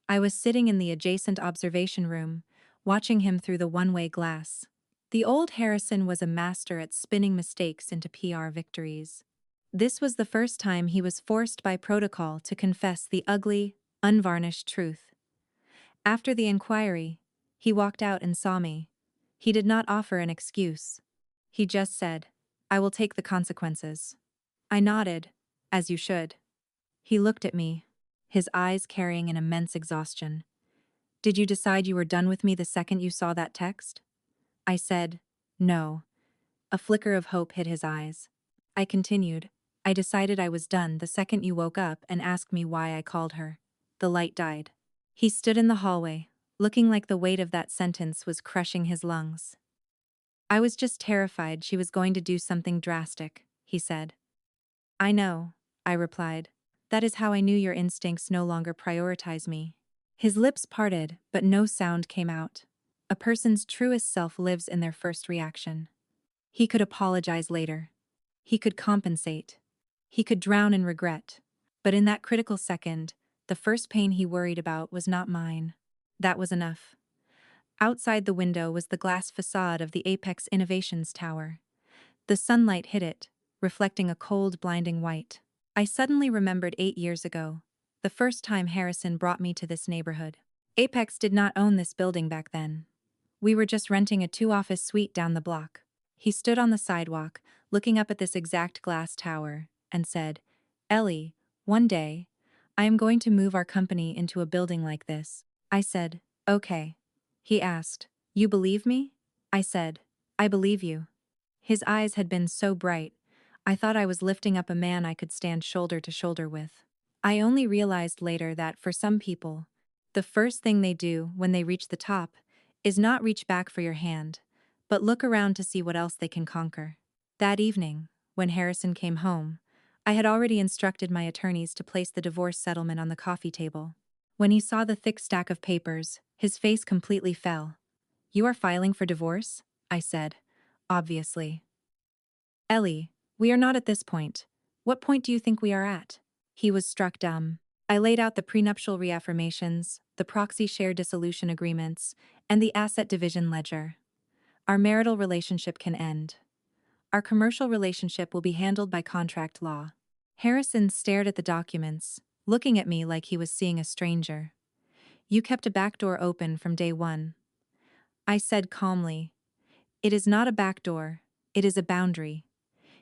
I was sitting in the adjacent observation room, watching him through the one-way glass. The old Harrison was a master at spinning mistakes into PR victories. This was the first time he was forced by protocol to confess the ugly, unvarnished truth. After the inquiry, he walked out and saw me. He did not offer an excuse. He just said, "I will take the consequences." I nodded, as you should. He looked at me. his eyes carrying an immense exhaustion. Did you decide you were done with me the second you saw that text? I said, no. A flicker of hope hit his eyes. I continued, I decided I was done the second you woke up and asked me why I called her. The light died. He stood in the hallway, looking like the weight of that sentence was crushing his lungs. I was just terrified she was going to do something drastic, he said. I know, I replied. That is how I knew your instincts no longer prioritize me. His lips parted, but no sound came out. A person's truest self lives in their first reaction. He could apologize later. He could compensate. He could drown in regret. But in that critical second, the first pain he worried about was not mine. That was enough. Outside the window was the glass facade of the Apex Innovations Tower. The sunlight hit it, reflecting a cold, blinding white. I suddenly remembered 8 years ago, the first time Harrison brought me to this neighborhood. Apex did not own this building back then. We were just renting a 2-office suite down the block. He stood on the sidewalk, looking up at this exact glass tower, and said, Ellie, one day, I am going to move our company into a building like this. I said, okay. He asked, you believe me? I said, I believe you. His eyes had been so bright, I thought I was lifting up a man I could stand shoulder to shoulder with. I only realized later that for some people, the first thing they do when they reach the top is not reach back for your hand, but look around to see what else they can conquer. That evening, when Harrison came home, I had already instructed my attorneys to place the divorce settlement on the coffee table. When he saw the thick stack of papers, his face completely fell. You are filing for divorce? I said. Obviously. Ellie, we are not at this point. What point do you think we are at? He was struck dumb. I laid out the prenuptial reaffirmations, the proxy share dissolution agreements, and the asset division ledger. Our marital relationship can end. Our commercial relationship will be handled by contract law. Harrison stared at the documents, looking at me like he was seeing a stranger. You kept a back door open from day one. I said calmly, it is not a back door, it is a boundary.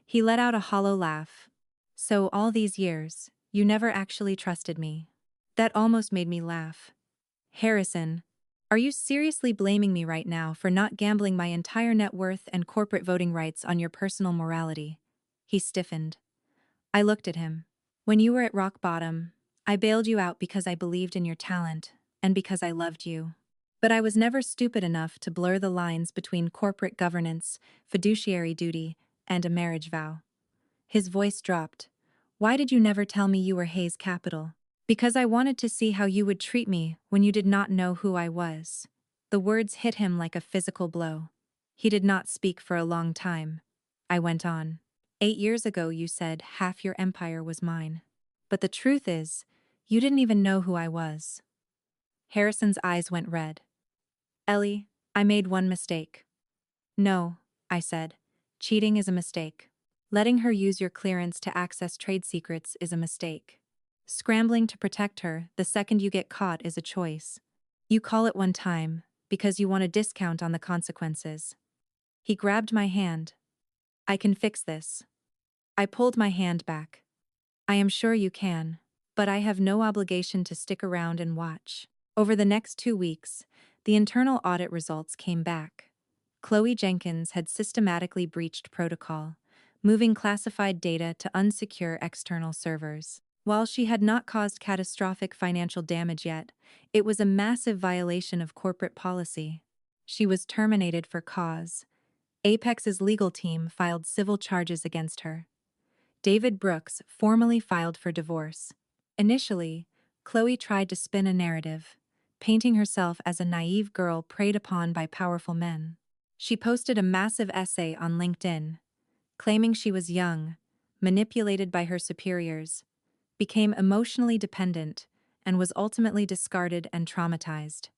He let out a hollow laugh. So all these years, you never actually trusted me. That almost made me laugh. Harrison, are you seriously blaming me right now for not gambling my entire net worth and corporate voting rights on your personal morality? He stiffened. I looked at him. When you were at rock bottom, I bailed you out because I believed in your talent and because I loved you. But I was never stupid enough to blur the lines between corporate governance, fiduciary duty, and a marriage vow. His voice dropped. Why did you never tell me you were Hayes Capital? Because I wanted to see how you would treat me when you did not know who I was. The words hit him like a physical blow. He did not speak for a long time. I went on. 8 years ago you said half your empire was mine. But the truth is, you didn't even know who I was. Harrison's eyes went red. Ellie, I made one mistake. No, I said. Cheating is a mistake. Letting her use your clearance to access trade secrets is a mistake. Scrambling to protect her the second you get caught is a choice. You call it one time because you want a discount on the consequences. He grabbed my hand. I can fix this. I pulled my hand back. I am sure you can, but I have no obligation to stick around and watch. Over the next 2 weeks, the internal audit results came back. Chloe Jenkins had systematically breached protocol, moving classified data to unsecure external servers. While she had not caused catastrophic financial damage yet, it was a massive violation of corporate policy. She was terminated for cause. Apex's legal team filed civil charges against her. David Brooks formally filed for divorce. Initially, Chloe tried to spin a narrative, painting herself as a naive girl preyed upon by powerful men. She posted a massive essay on LinkedIn, claiming she was young, manipulated by her superiors, became emotionally dependent, and was ultimately discarded and traumatized.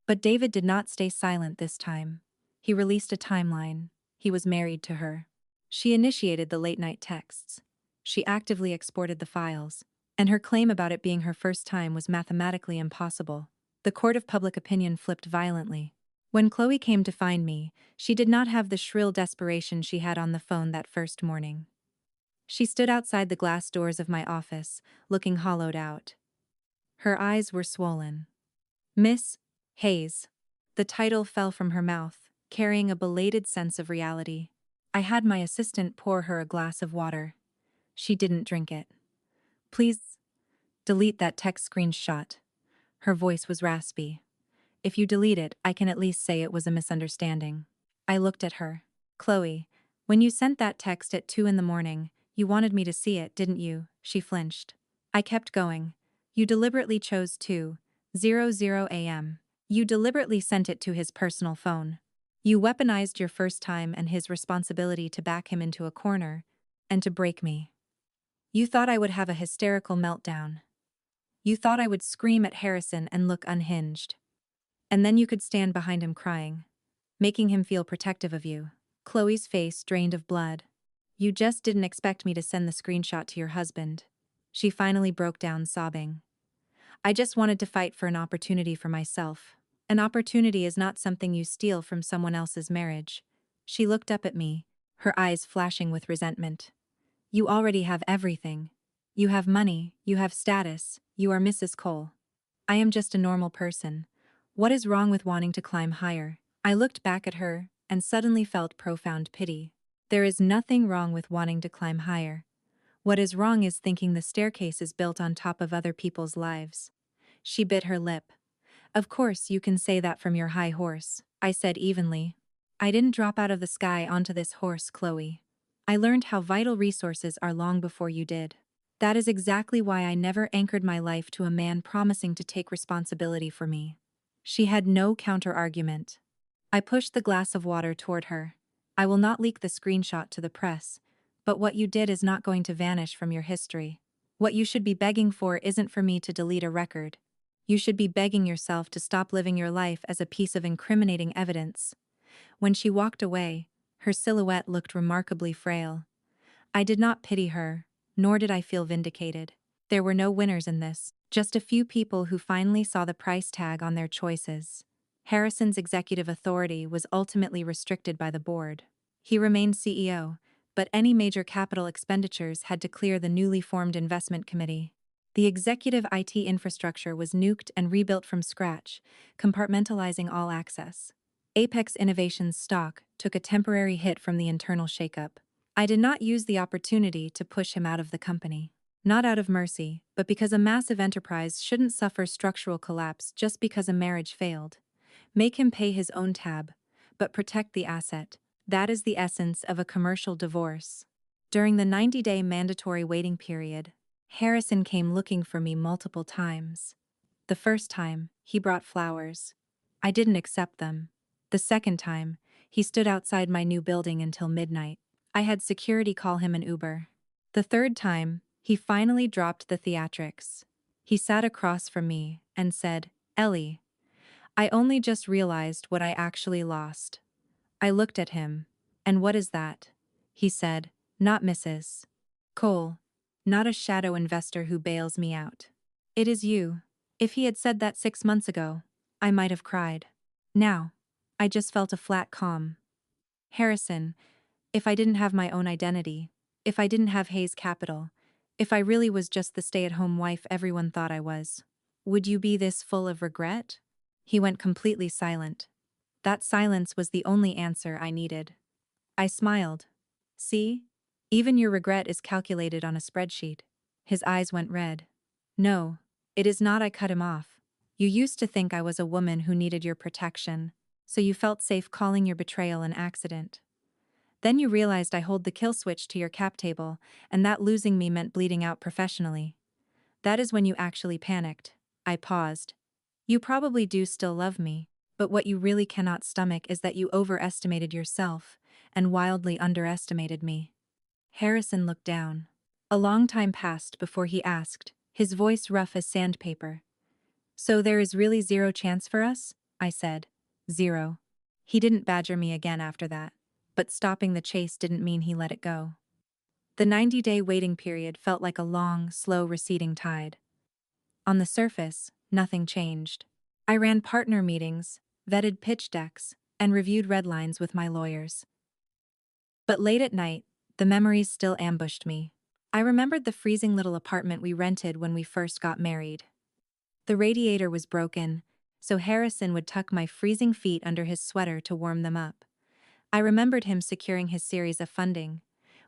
But David did not stay silent this time. He released a timeline. He was married to her. She initiated the late-night texts. She actively exported the files, and her claim about it being her first time was mathematically impossible. The court of public opinion flipped violently. When Chloe came to find me, she did not have the shrill desperation she had on the phone that first morning. She stood outside the glass doors of my office, looking hollowed out. Her eyes were swollen. Miss Hayes. The title fell from her mouth, carrying a belated sense of reality. I had my assistant pour her a glass of water. She didn't drink it. Please, delete that text screenshot. Her voice was raspy. If you delete it, I can at least say it was a misunderstanding. I looked at her. Chloe, when you sent that text at 2 in the morning, you wanted me to see it, didn't you? She flinched. I kept going. You deliberately chose 2:00 a.m. You deliberately sent it to his personal phone. You weaponized your first time and his responsibility to back him into a corner and to break me. You thought I would have a hysterical meltdown. You thought I would scream at Harrison and look unhinged. And then you could stand behind him crying, making him feel protective of you. Chloe's face drained of blood. You just didn't expect me to send the screenshot to your husband. She finally broke down sobbing. I just wanted to fight for an opportunity for myself. An opportunity is not something you steal from someone else's marriage. She looked up at me, her eyes flashing with resentment. You already have everything. You have money, you have status, you are Mrs. Cole. I am just a normal person. What is wrong with wanting to climb higher? I looked back at her and suddenly felt profound pity. There is nothing wrong with wanting to climb higher. What is wrong is thinking the staircase is built on top of other people's lives. She bit her lip. Of course, you can say that from your high horse, I said evenly. I didn't drop out of the sky onto this horse, Chloe. I learned how vital resources are long before you did. That is exactly why I never anchored my life to a man promising to take responsibility for me. She had no counter-argument. I pushed the glass of water toward her. I will not leak the screenshot to the press, but what you did is not going to vanish from your history. What you should be begging for isn't for me to delete a record. You should be begging yourself to stop living your life as a piece of incriminating evidence. When she walked away, her silhouette looked remarkably frail. I did not pity her, nor did I feel vindicated. There were no winners in this, just a few people who finally saw the price tag on their choices. Harrison's executive authority was ultimately restricted by the board. He remained CEO, but any major capital expenditures had to clear the newly formed investment committee. The executive IT infrastructure was nuked and rebuilt from scratch, compartmentalizing all access. Apex Innovations' stock took a temporary hit from the internal shakeup. I did not use the opportunity to push him out of the company. Not out of mercy, but because a massive enterprise shouldn't suffer structural collapse just because a marriage failed. Make him pay his own tab, but protect the asset. That is the essence of a commercial divorce. During the 90-day mandatory waiting period, Harrison came looking for me multiple times. The first time, he brought flowers. I didn't accept them. The second time, he stood outside my new building until midnight. I had security call him an Uber. The third time, he finally dropped the theatrics. He sat across from me and said, "Ellie, I only just realized what I actually lost." I looked at him. "And what is that?" He said, "Not Mrs. Cole. Not a shadow investor who bails me out. It is you." If he had said that 6 months ago, I might have cried. Now, I just felt a flat calm. Harrison, if I didn't have my own identity, if I didn't have Hayes Capital, if I really was just the stay-at-home wife everyone thought I was, would you be this full of regret? He went completely silent. That silence was the only answer I needed. I smiled. See? Even your regret is calculated on a spreadsheet. His eyes went red. No, it is not. I cut him off. You used to think I was a woman who needed your protection, so you felt safe calling your betrayal an accident. Then you realized I hold the kill switch to your cap table, and that losing me meant bleeding out professionally. That is when you actually panicked. I paused. You probably do still love me, but what you really cannot stomach is that you overestimated yourself and wildly underestimated me. Harrison looked down. A long time passed before he asked, his voice rough as sandpaper. "So there is really zero chance for us?" I said. "Zero." He didn't badger me again after that, but stopping the chase didn't mean he let it go. The 90-day waiting period felt like a long, slow receding tide. On the surface, nothing changed. I ran partner meetings, vetted pitch decks, and reviewed red lines with my lawyers. But late at night, the memories still ambushed me. I remembered the freezing little apartment we rented when we first got married. The radiator was broken, so Harrison would tuck my freezing feet under his sweater to warm them up. I remembered him securing his series of funding.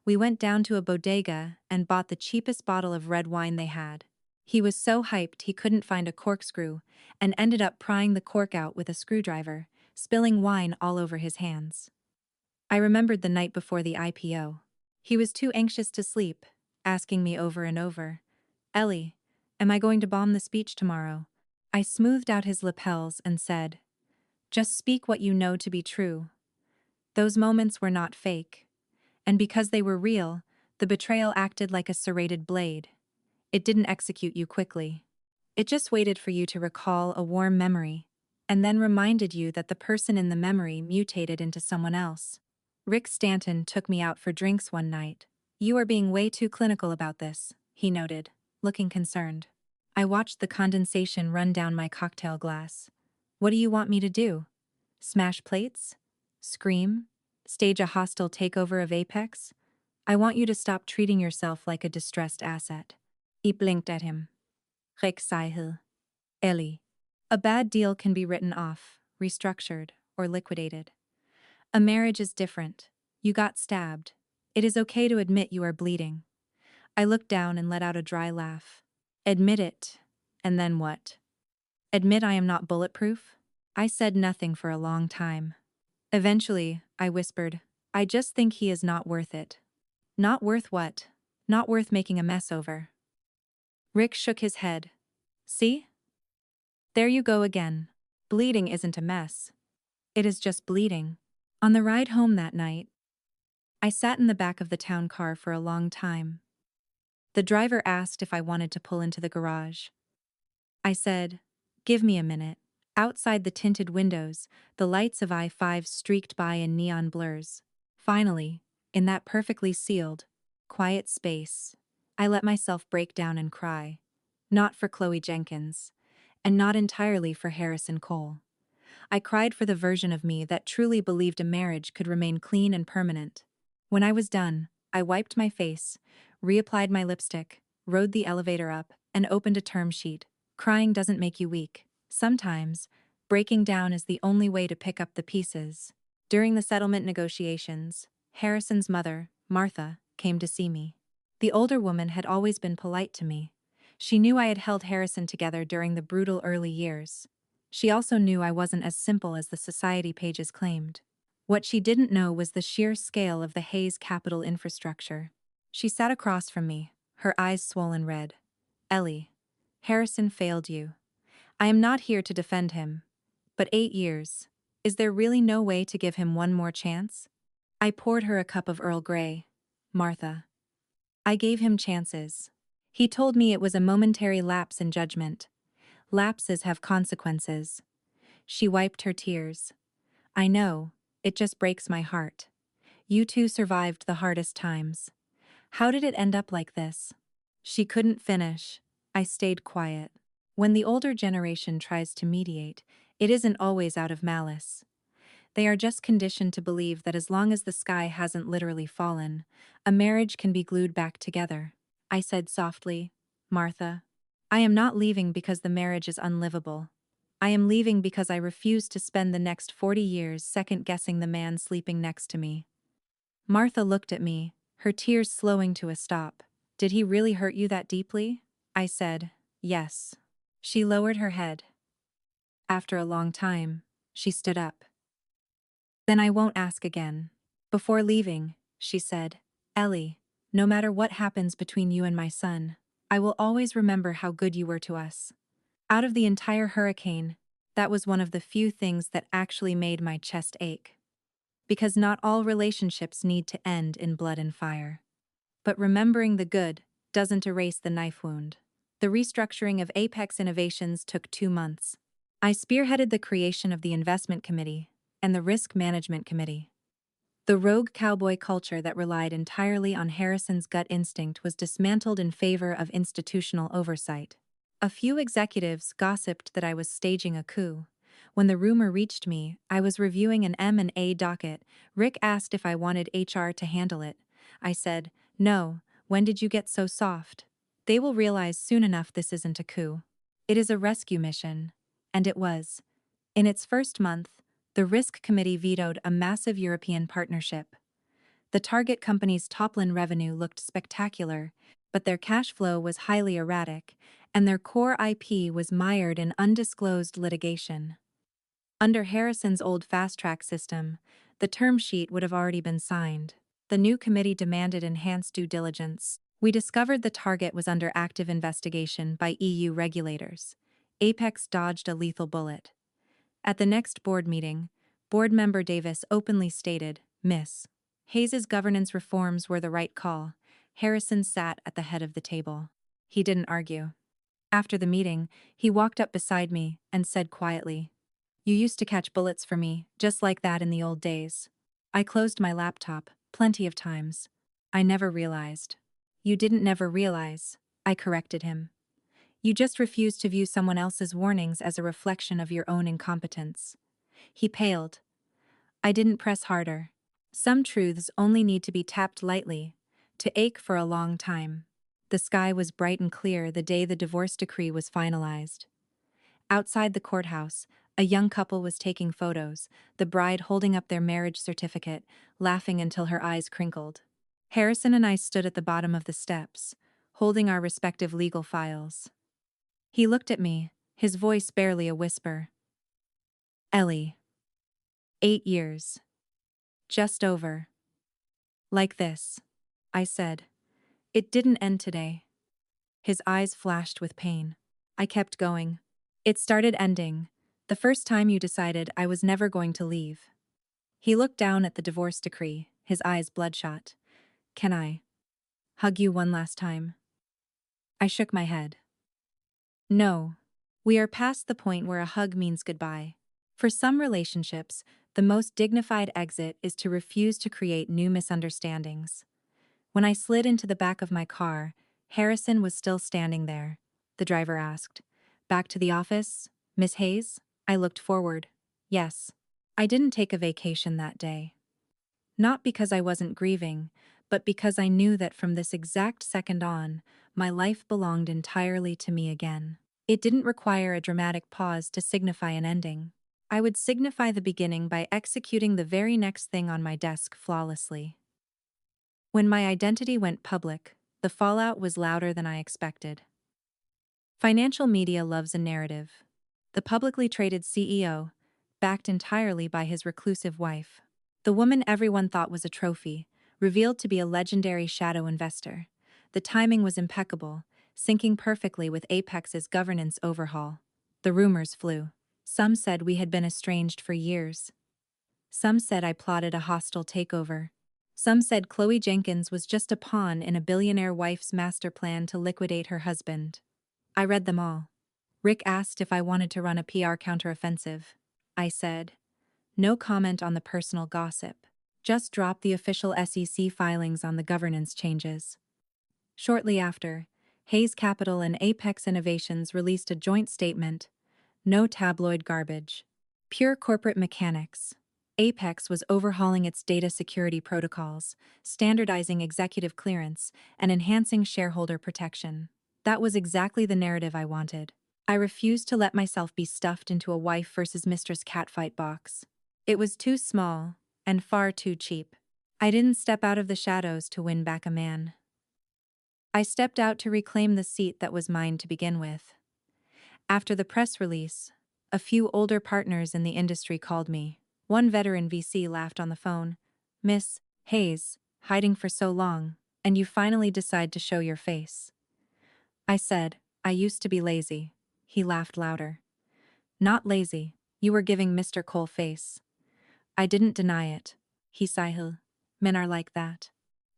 We went down to a bodega and bought the cheapest bottle of red wine they had. He was so hyped he couldn't find a corkscrew and ended up prying the cork out with a screwdriver, spilling wine all over his hands. I remembered the night before the IPO. He was too anxious to sleep, asking me over and over, "Ellie, am I going to bomb the speech tomorrow?" I smoothed out his lapels and said, "Just speak what you know to be true." Those moments were not fake. And because they were real, the betrayal acted like a serrated blade. It didn't execute you quickly. It just waited for you to recall a warm memory, and then reminded you that the person in the memory mutated into someone else. Rick Stanton took me out for drinks one night. "You are being way too clinical about this," he noted, looking concerned. I watched the condensation run down my cocktail glass. "What do you want me to do? Smash plates? Scream? Stage a hostile takeover of Apex? I want you to stop treating yourself like a distressed asset." He blinked at him. "Rick Sihil. Ellie. A bad deal can be written off, restructured, or liquidated. A marriage is different. You got stabbed. It is okay to admit you are bleeding." I looked down and let out a dry laugh. "Admit it. And then what? Admit I am not bulletproof?" I said nothing for a long time. Eventually, I whispered, "I just think he is not worth it." "Not worth what?" "Not worth making a mess over." Rick shook his head. "See? There you go again. Bleeding isn't a mess. It is just bleeding." On the ride home that night, I sat in the back of the town car for a long time. The driver asked if I wanted to pull into the garage. I said, "Give me a minute." Outside the tinted windows, the lights of I-5 streaked by in neon blurs. Finally, in that perfectly sealed, quiet space, I let myself break down and cry. Not for Chloe Jenkins, and not entirely for Harrison Cole. I cried for the version of me that truly believed a marriage could remain clean and permanent. When I was done, I wiped my face, reapplied my lipstick, rode the elevator up, and opened a term sheet. Crying doesn't make you weak. Sometimes, breaking down is the only way to pick up the pieces. During the settlement negotiations, Harrison's mother, Martha, came to see me. The older woman had always been polite to me. She knew I had held Harrison together during the brutal early years. She also knew I wasn't as simple as the society pages claimed. What she didn't know was the sheer scale of the Hayes capital infrastructure. She sat across from me, her eyes swollen red. "Ellie, Harrison failed you. I am not here to defend him. But 8 years. Is there really no way to give him one more chance?" I poured her a cup of Earl Grey. "Martha. I gave him chances. He told me it was a momentary lapse in judgment. Lapses have consequences." She wiped her tears. "I know, it just breaks my heart. You two survived the hardest times. How did it end up like this?" She couldn't finish. I stayed quiet. When the older generation tries to mediate, it isn't always out of malice. They are just conditioned to believe that as long as the sky hasn't literally fallen, a marriage can be glued back together. I said softly, "Martha, I am not leaving because the marriage is unlivable. I am leaving because I refuse to spend the next 40 years second-guessing the man sleeping next to me." Martha looked at me, her tears slowing to a stop. "Did he really hurt you that deeply?" I said, "Yes." She lowered her head. After a long time, she stood up. "Then I won't ask again." Before leaving, she said, "Ellie, no matter what happens between you and my son, I will always remember how good you were to us." Out of the entire hurricane, that was one of the few things that actually made my chest ache. Because not all relationships need to end in blood and fire. But remembering the good doesn't erase the knife wound. The restructuring of Apex Innovations took 2 months. I spearheaded the creation of the Investment Committee and the Risk Management Committee. The rogue cowboy culture that relied entirely on Harrison's gut instinct was dismantled in favor of institutional oversight. A few executives gossiped that I was staging a coup. When the rumor reached me, I was reviewing an M&A docket. Rick asked if I wanted HR to handle it. I said, "No, when did you get so soft? They will realize soon enough this isn't a coup." It is a rescue mission. And it was. In its first month, the Risk Committee vetoed a massive European partnership. The target company's top-line revenue looked spectacular, but their cash flow was highly erratic, and their core IP was mired in undisclosed litigation. Under Harrison's old fast-track system, the term sheet would have already been signed. The new committee demanded enhanced due diligence. We discovered the target was under active investigation by EU regulators. Apex dodged a lethal bullet. At the next board meeting, board member Davis openly stated, "Miss Hayes's governance reforms were the right call." Harrison sat at the head of the table. He didn't argue. After the meeting, he walked up beside me and said quietly, "You used to catch bullets for me, just like that in the old days." I closed my laptop, plenty of times. I never realized. "You didn't never realize," I corrected him. "You just refused to view someone else's warnings as a reflection of your own incompetence." He paled. I didn't press harder. Some truths only need to be tapped lightly, to ache for a long time. The sky was bright and clear the day the divorce decree was finalized. Outside the courthouse, a young couple was taking photos, the bride holding up their marriage certificate, laughing until her eyes crinkled. Harrison and I stood at the bottom of the steps, holding our respective legal files. He looked at me, his voice barely a whisper. "Ellie. 8 years. Just over. Like this," I said. "It didn't end today." His eyes flashed with pain. I kept going. "It started ending. The first time you decided I was never going to leave." He looked down at the divorce decree, his eyes bloodshot. "Can I hug you one last time?" I shook my head. "No. We are past the point where a hug means goodbye. For some relationships, the most dignified exit is to refuse to create new misunderstandings." When I slid into the back of my car, Harrison was still standing there. The driver asked, "Back to the office, Miss Hayes?" I looked forward. Yes. I didn't take a vacation that day. Not because I wasn't grieving, but because I knew that from this exact second on, my life belonged entirely to me again. It didn't require a dramatic pause to signify an ending. I would signify the beginning by executing the very next thing on my desk flawlessly. When my identity went public, the fallout was louder than I expected. Financial media loves a narrative. The publicly traded CEO, backed entirely by his reclusive wife. The woman everyone thought was a trophy, revealed to be a legendary shadow investor. The timing was impeccable, syncing perfectly with Apex's governance overhaul. The rumors flew. Some said we had been estranged for years. Some said I plotted a hostile takeover. Some said Chloe Jenkins was just a pawn in a billionaire wife's master plan to liquidate her husband. I read them all. Rick asked if I wanted to run a PR counteroffensive. I said, "No comment on the personal gossip. Just drop the official SEC filings on the governance changes." Shortly after, Hayes Capital and Apex Innovations released a joint statement. No tabloid garbage. Pure corporate mechanics. Apex was overhauling its data security protocols, standardizing executive clearance, and enhancing shareholder protection. That was exactly the narrative I wanted. I refused to let myself be stuffed into a wife versus mistress catfight box. It was too small, and far too cheap. I didn't step out of the shadows to win back a man. I stepped out to reclaim the seat that was mine to begin with. After the press release, a few older partners in the industry called me. One veteran VC laughed on the phone. "Miss Hayes, hiding for so long, and you finally decide to show your face." I said, "I used to be lazy." He laughed louder. "Not lazy, you were giving Mr. Cole face." I didn't deny it. He sighed. "Men are like that.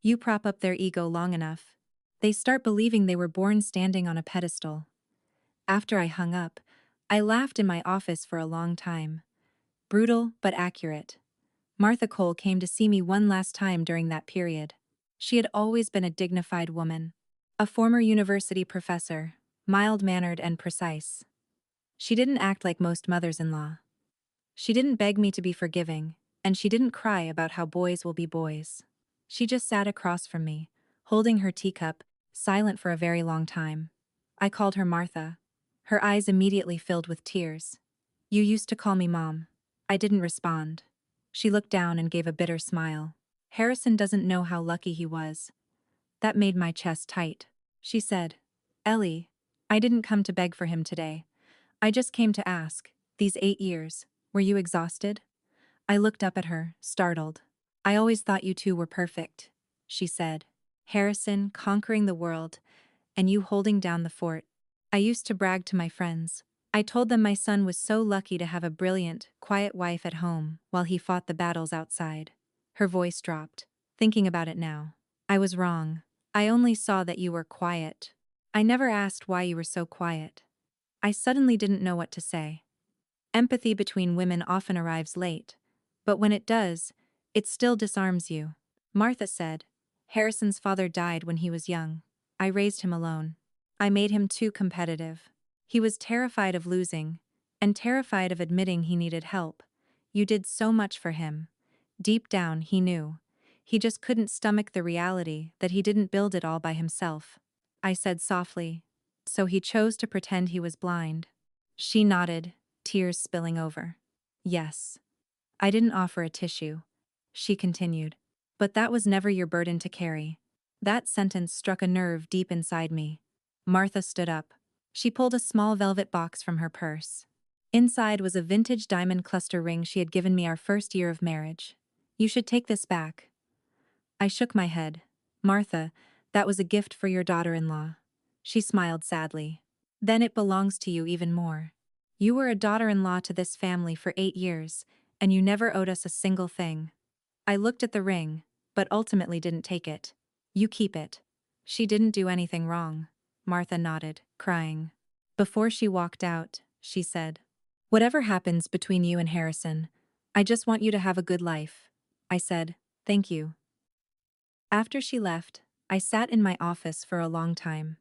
You prop up their ego long enough, they start believing they were born standing on a pedestal." After I hung up, I laughed in my office for a long time. Brutal but accurate. Martha Cole came to see me one last time during that period. She had always been a dignified woman. A former university professor, mild-mannered and precise. She didn't act like most mothers-in-law. She didn't beg me to be forgiving, and she didn't cry about how boys will be boys. She just sat across from me, holding her teacup, silent for a very long time. I called her Martha. Her eyes immediately filled with tears. You used to call me Mom. I didn't respond. She looked down and gave a bitter smile. Harrison doesn't know how lucky he was. That made my chest tight. She said, Ellie, I didn't come to beg for him today. I just came to ask, these 8 years, were you exhausted? I looked up at her, startled. I always thought you two were perfect, she said. Harrison conquering the world, and you holding down the fort. I used to brag to my friends. I told them my son was so lucky to have a brilliant, quiet wife at home while he fought the battles outside. Her voice dropped. Thinking about it now, I was wrong. I only saw that you were quiet. I never asked why you were so quiet. I suddenly didn't know what to say. Empathy between women often arrives late, but when it does, it still disarms you. Martha said, Harrison's father died when he was young. I raised him alone. I made him too competitive. He was terrified of losing, and terrified of admitting he needed help. You did so much for him. Deep down, he knew. He just couldn't stomach the reality that he didn't build it all by himself. I said softly, so he chose to pretend he was blind. She nodded, tears spilling over. Yes. I didn't offer a tissue. She continued. But that was never your burden to carry. That sentence struck a nerve deep inside me. Martha stood up. She pulled a small velvet box from her purse. Inside was a vintage diamond cluster ring she had given me our first year of marriage. You should take this back. I shook my head. Martha, that was a gift for your daughter-in-law. She smiled sadly. Then it belongs to you even more. You were a daughter-in-law to this family for 8 years, and you never owed us a single thing. I looked at the ring, but ultimately didn't take it. You keep it. She didn't do anything wrong. Martha nodded, crying. Before she walked out, she said, Whatever happens between you and Harrison, I just want you to have a good life. I said, Thank you. After she left, I sat in my office for a long time.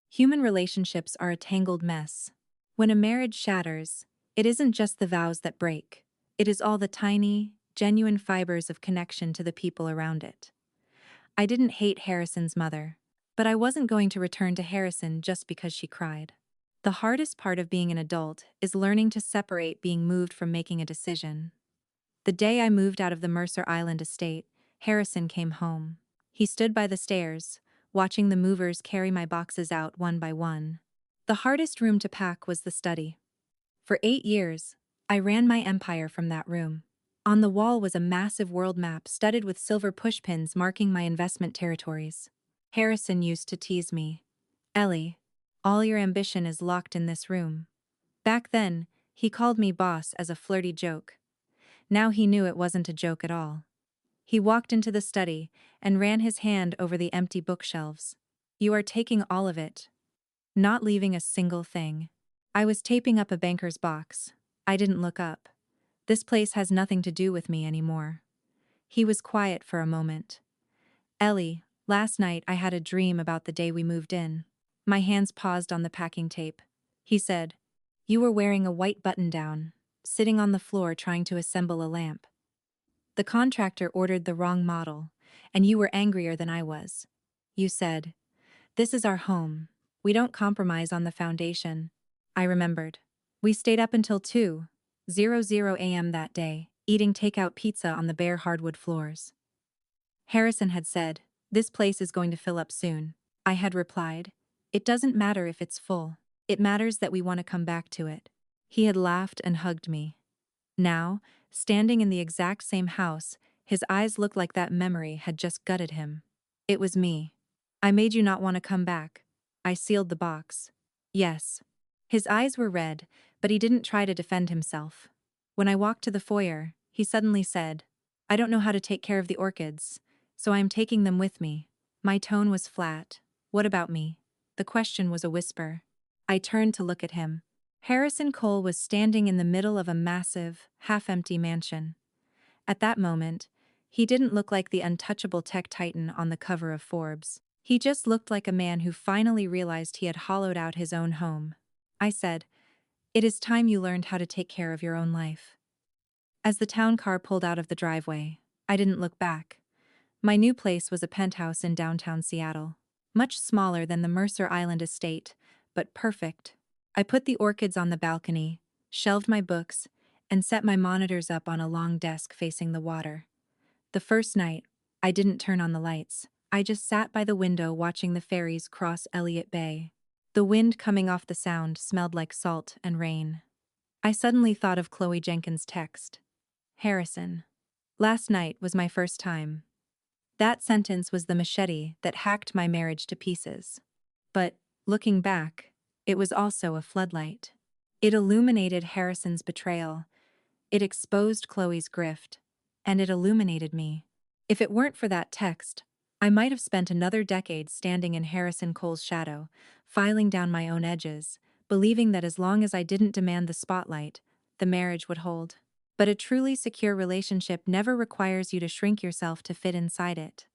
Human relationships are a tangled mess. When a marriage shatters, it isn't just the vows that break. It is all the tiny, genuine fibers of connection to the people around it. I didn't hate Harrison's mother, but I wasn't going to return to Harrison just because she cried. The hardest part of being an adult is learning to separate being moved from making a decision. The day I moved out of the Mercer Island estate, Harrison came home. He stood by the stairs, watching the movers carry my boxes out one by one. The hardest room to pack was the study. For 8 years, I ran my empire from that room. On the wall was a massive world map studded with silver pushpins marking my investment territories. Harrison used to tease me. Ellie, all your ambition is locked in this room. Back then, he called me boss as a flirty joke. Now he knew it wasn't a joke at all. He walked into the study and ran his hand over the empty bookshelves. You are taking all of it. Not leaving a single thing. I was taping up a banker's box. I didn't look up. This place has nothing to do with me anymore. He was quiet for a moment. Ellie, last night I had a dream about the day we moved in. My hands paused on the packing tape. He said, You were wearing a white button-down, sitting on the floor trying to assemble a lamp. The contractor ordered the wrong model, and you were angrier than I was. You said, This is our home. We don't compromise on the foundation. I remembered. We stayed up until 2:00 a.m. that day, eating takeout pizza on the bare hardwood floors. Harrison had said, This place is going to fill up soon. I had replied, It doesn't matter if it's full. It matters that we want to come back to it. He had laughed and hugged me. Now, standing in the exact same house, his eyes looked like that memory had just gutted him. It was me. I made you not want to come back. I sealed the box. Yes. His eyes were red, but he didn't try to defend himself. When I walked to the foyer, he suddenly said, I don't know how to take care of the orchids, so I am taking them with me. My tone was flat. What about me? The question was a whisper. I turned to look at him. Harrison Cole was standing in the middle of a massive, half-empty mansion. At that moment, he didn't look like the untouchable tech titan on the cover of Forbes. He just looked like a man who finally realized he had hollowed out his own home. I said, It is time you learned how to take care of your own life. As the town car pulled out of the driveway, I didn't look back. My new place was a penthouse in downtown Seattle. Much smaller than the Mercer Island estate, but perfect. I put the orchids on the balcony, shelved my books, and set my monitors up on a long desk facing the water. The first night, I didn't turn on the lights. I just sat by the window watching the ferries cross Elliott Bay. The wind coming off the Sound smelled like salt and rain. I suddenly thought of Chloe Jenkins' text. Harrison. Last night was my first time. That sentence was the machete that hacked my marriage to pieces. But, looking back, it was also a floodlight. It illuminated Harrison's betrayal, it exposed Chloe's grift, and it illuminated me. If it weren't for that text, I might have spent another decade standing in Harrison Cole's shadow, filing down my own edges, believing that as long as I didn't demand the spotlight, the marriage would hold. But a truly secure relationship never requires you to shrink yourself to fit inside it.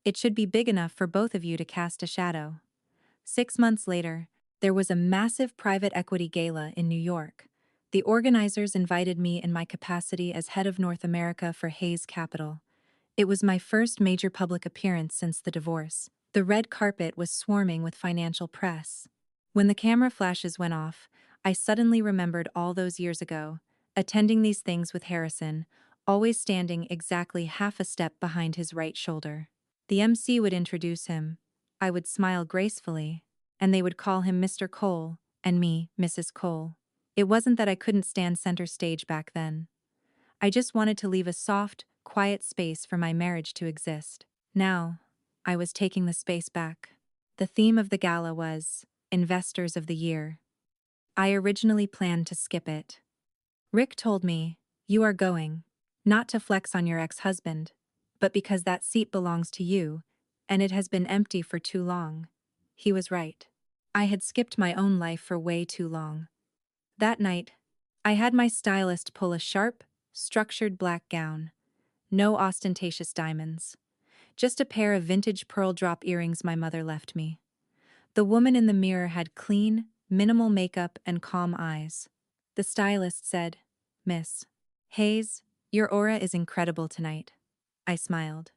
It should be big enough for both of you to cast a shadow. 6 months later, there was a massive private equity gala in New York. The organizers invited me in my capacity as head of North America for Hayes Capital. It was my first major public appearance since the divorce. The red carpet was swarming with financial press. When the camera flashes went off, I suddenly remembered all those years ago, attending these things with Harrison, always standing exactly half a step behind his right shoulder. The MC would introduce him. I would smile gracefully, and they would call him Mr. Cole, and me, Mrs. Cole. It wasn't that I couldn't stand center stage back then. I just wanted to leave a soft, quiet space for my marriage to exist. Now, I was taking the space back. The theme of the gala was Investors of the Year. I originally planned to skip it. Rick told me, "You are going, not to flex on your ex-husband, but because that seat belongs to you, and it has been empty for too long." He was right. I had skipped my own life for way too long. That night, I had my stylist pull a sharp, structured black gown. No ostentatious diamonds. Just a pair of vintage pearl drop earrings my mother left me. The woman in the mirror had clean, minimal makeup and calm eyes. The stylist said, "Miss Hayes, your aura is incredible tonight." I smiled.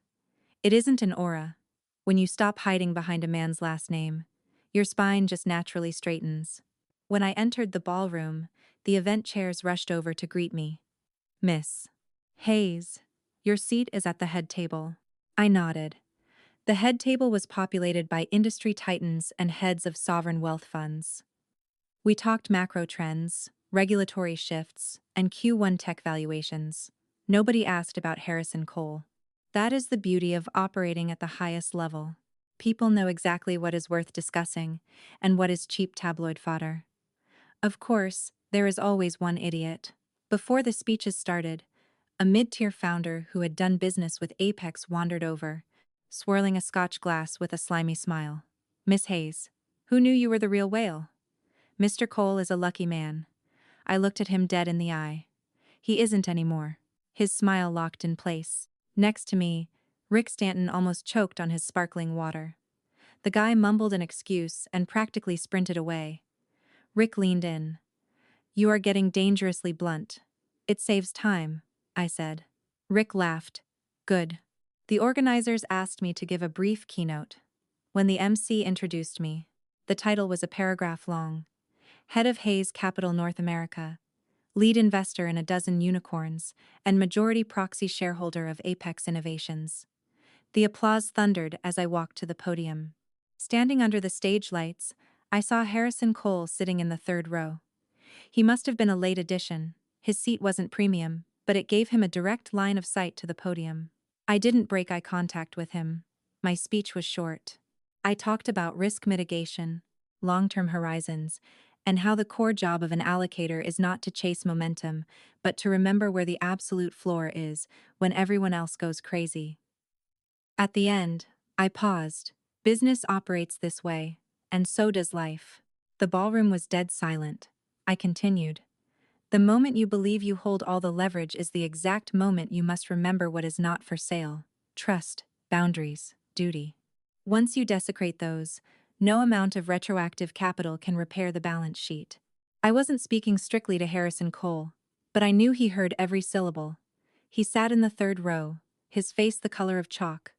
It isn't an aura. When you stop hiding behind a man's last name, your spine just naturally straightens. When I entered the ballroom, the event chairs rushed over to greet me. "Miss Hayes, your seat is at the head table." I nodded. The head table was populated by industry titans and heads of sovereign wealth funds. We talked macro trends, regulatory shifts, and Q1 tech valuations. Nobody asked about Harrison Cole. That is the beauty of operating at the highest level. People know exactly what is worth discussing and what is cheap tabloid fodder. Of course, there is always one idiot. Before the speeches started, a mid-tier founder who had done business with Apex wandered over, swirling a scotch glass with a slimy smile. "Miss Hayes, who knew you were the real whale?" "Mr. Cole is a lucky man." I looked at him dead in the eye. He isn't anymore. His smile locked in place. Next to me, Rick Stanton almost choked on his sparkling water. The guy mumbled an excuse and practically sprinted away. Rick leaned in. "You are getting dangerously blunt." "It saves time," I said. Rick laughed. "Good." The organizers asked me to give a brief keynote. When the MC introduced me, the title was a paragraph long. Head of Hayes Capital North America, lead investor in a dozen unicorns, and majority proxy shareholder of Apex Innovations. The applause thundered as I walked to the podium. Standing under the stage lights, I saw Harrison Cole sitting in the third row. He must have been a late addition. His seat wasn't premium, but it gave him a direct line of sight to the podium. I didn't break eye contact with him. My speech was short. I talked about risk mitigation, long-term horizons, and how the core job of an allocator is not to chase momentum, but to remember where the absolute floor is when everyone else goes crazy. At the end, I paused. Business operates this way, and so does life. The ballroom was dead silent. I continued. The moment you believe you hold all the leverage is the exact moment you must remember what is not for sale: trust, boundaries, duty. Once you desecrate those, no amount of retroactive capital can repair the balance sheet. I wasn't speaking strictly to Harrison Cole, but I knew he heard every syllable. He sat in the third row, his face the color of chalk.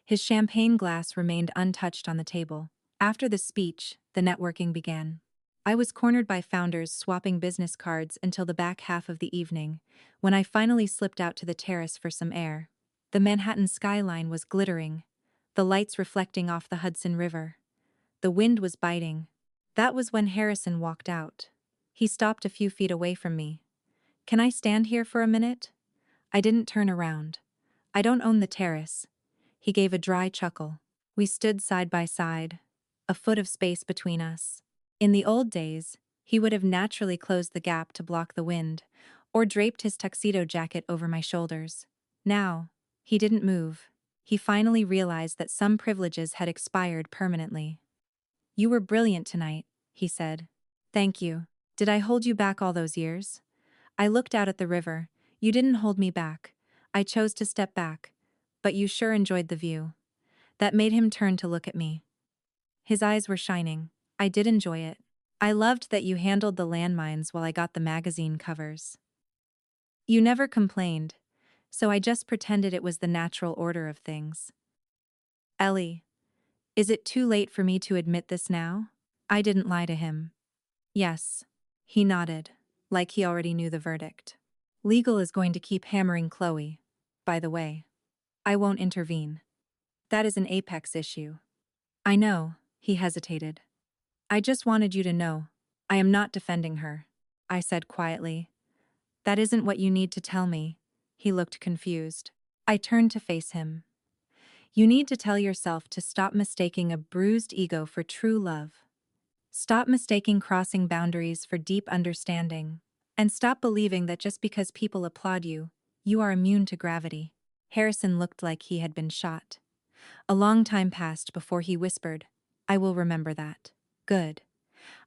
His champagne glass remained untouched on the table. After the speech, the networking began. I was cornered by founders swapping business cards until the back half of the evening, when I finally slipped out to the terrace for some air. The Manhattan skyline was glittering, the lights reflecting off the Hudson River. The wind was biting. That was when Harrison walked out. He stopped a few feet away from me. "Can I stand here for a minute?" I didn't turn around. "I don't own the terrace." He gave a dry chuckle. We stood side by side, a foot of space between us. In the old days, he would have naturally closed the gap to block the wind, or draped his tuxedo jacket over my shoulders. Now, he didn't move. He finally realized that some privileges had expired permanently. "You were brilliant tonight," he said. "Thank you. Did I hold you back all those years?" I looked out at the river. "You didn't hold me back. I chose to step back. But you sure enjoyed the view." That made him turn to look at me. His eyes were shining. "I did enjoy it. I loved that you handled the landmines while I got the magazine covers. You never complained, so I just pretended it was the natural order of things." "Ellie, is it too late for me to admit this now?" I didn't lie to him. "Yes." He nodded, like he already knew the verdict. "Legal is going to keep hammering Chloe. By the way, I won't intervene. That is an apex issue." "I know," he hesitated. "I just wanted you to know. I am not defending her," I said quietly. "That isn't what you need to tell me." He looked confused. I turned to face him. "You need to tell yourself to stop mistaking a bruised ego for true love. Stop mistaking crossing boundaries for deep understanding. And stop believing that just because people applaud you, you are immune to gravity." Harrison looked like he had been shot. A long time passed before he whispered, "I will remember that." "Good."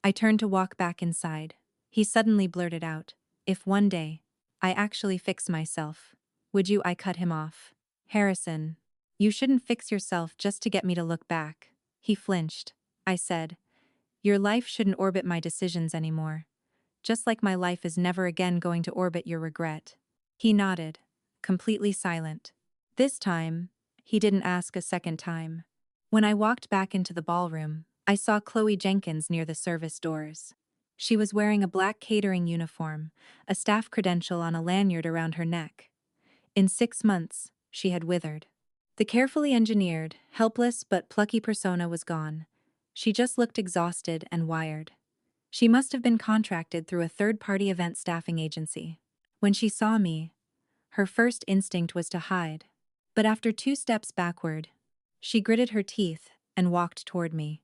I turned to walk back inside. He suddenly blurted out, "If one day I actually fix myself, would you?" I cut him off. "Harrison, you shouldn't fix yourself just to get me to look back." He flinched. I said, "Your life shouldn't orbit my decisions anymore. Just like my life is never again going to orbit your regret." He nodded, completely silent. This time, he didn't ask a second time. When I walked back into the ballroom, I saw Chloe Jenkins near the service doors. She was wearing a black catering uniform, a staff credential on a lanyard around her neck. In 6 months, she had withered. The carefully engineered, helpless but plucky persona was gone. She just looked exhausted and wired. She must have been contracted through a third-party event staffing agency. When she saw me, her first instinct was to hide. But after 2 steps backward, she gritted her teeth and walked toward me.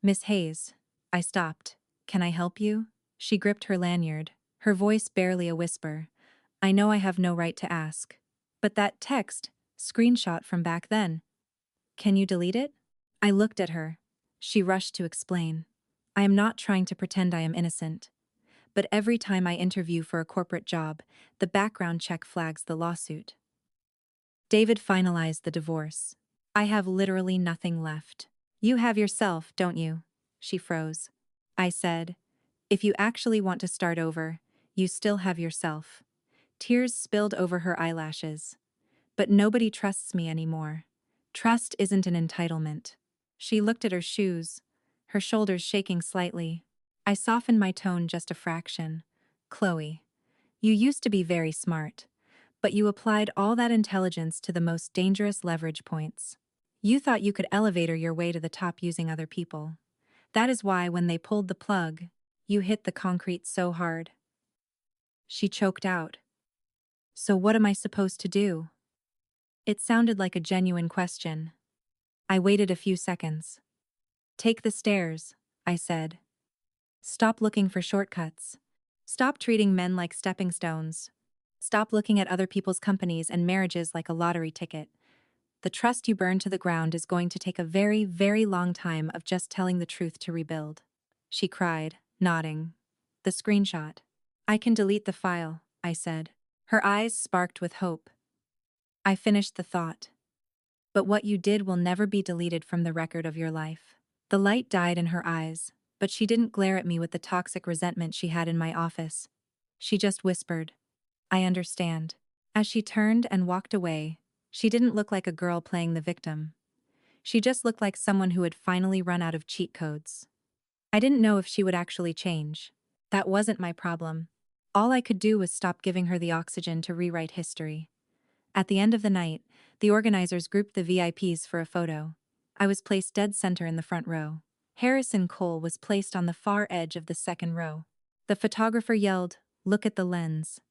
"Miss Hayes." I stopped. "Can I help you?" She gripped her lanyard, her voice barely a whisper. "I know I have no right to ask. But that text, screenshot from back then. Can you delete it?" I looked at her. She rushed to explain. "I am not trying to pretend I am innocent. But every time I interview for a corporate job, the background check flags the lawsuit. David finalized the divorce. I have literally nothing left." "You have yourself, don't you?" She froze. I said, "If you actually want to start over, you still have yourself." Tears spilled over her eyelashes. "But nobody trusts me anymore. Trust isn't an entitlement." She looked at her shoes, her shoulders shaking slightly. I softened my tone just a fraction. "Chloe, you used to be very smart, but you applied all that intelligence to the most dangerous leverage points. You thought you could elevator your way to the top using other people. That is why when they pulled the plug, you hit the concrete so hard." She choked out. "So what am I supposed to do?" It sounded like a genuine question. I waited a few seconds. "Take the stairs," I said. "Stop looking for shortcuts. Stop treating men like stepping stones. Stop looking at other people's companies and marriages like a lottery ticket. The trust you burn to the ground is going to take a very, very long time of just telling the truth to rebuild." She cried, nodding. "The screenshot. I can delete the file," I said. Her eyes sparked with hope. I finished the thought. "But what you did will never be deleted from the record of your life." The light died in her eyes, but she didn't glare at me with the toxic resentment she had in my office. She just whispered, "I understand." As she turned and walked away, she didn't look like a girl playing the victim. She just looked like someone who had finally run out of cheat codes. I didn't know if she would actually change. That wasn't my problem. All I could do was stop giving her the oxygen to rewrite history. At the end of the night, the organizers grouped the VIPs for a photo. I was placed dead center in the front row. Harrison Cole was placed on the far edge of the second row. The photographer yelled, "Look at the lens."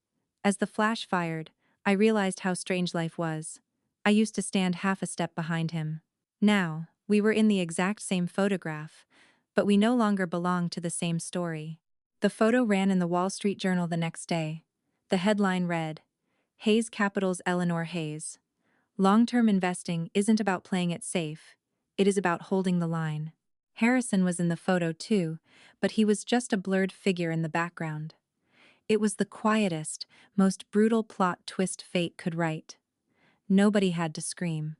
As the flash fired, I realized how strange life was. I used to stand half a step behind him. Now, we were in the exact same photograph, but we no longer belonged to the same story. The photo ran in the Wall Street Journal the next day. The headline read, "Hayes Capital's Eleanor Hayes. Long-term investing isn't about playing it safe, it is about holding the line." Harrison was in the photo too, but he was just a blurred figure in the background. It was the quietest, most brutal plot twist fate could write. Nobody had to scream.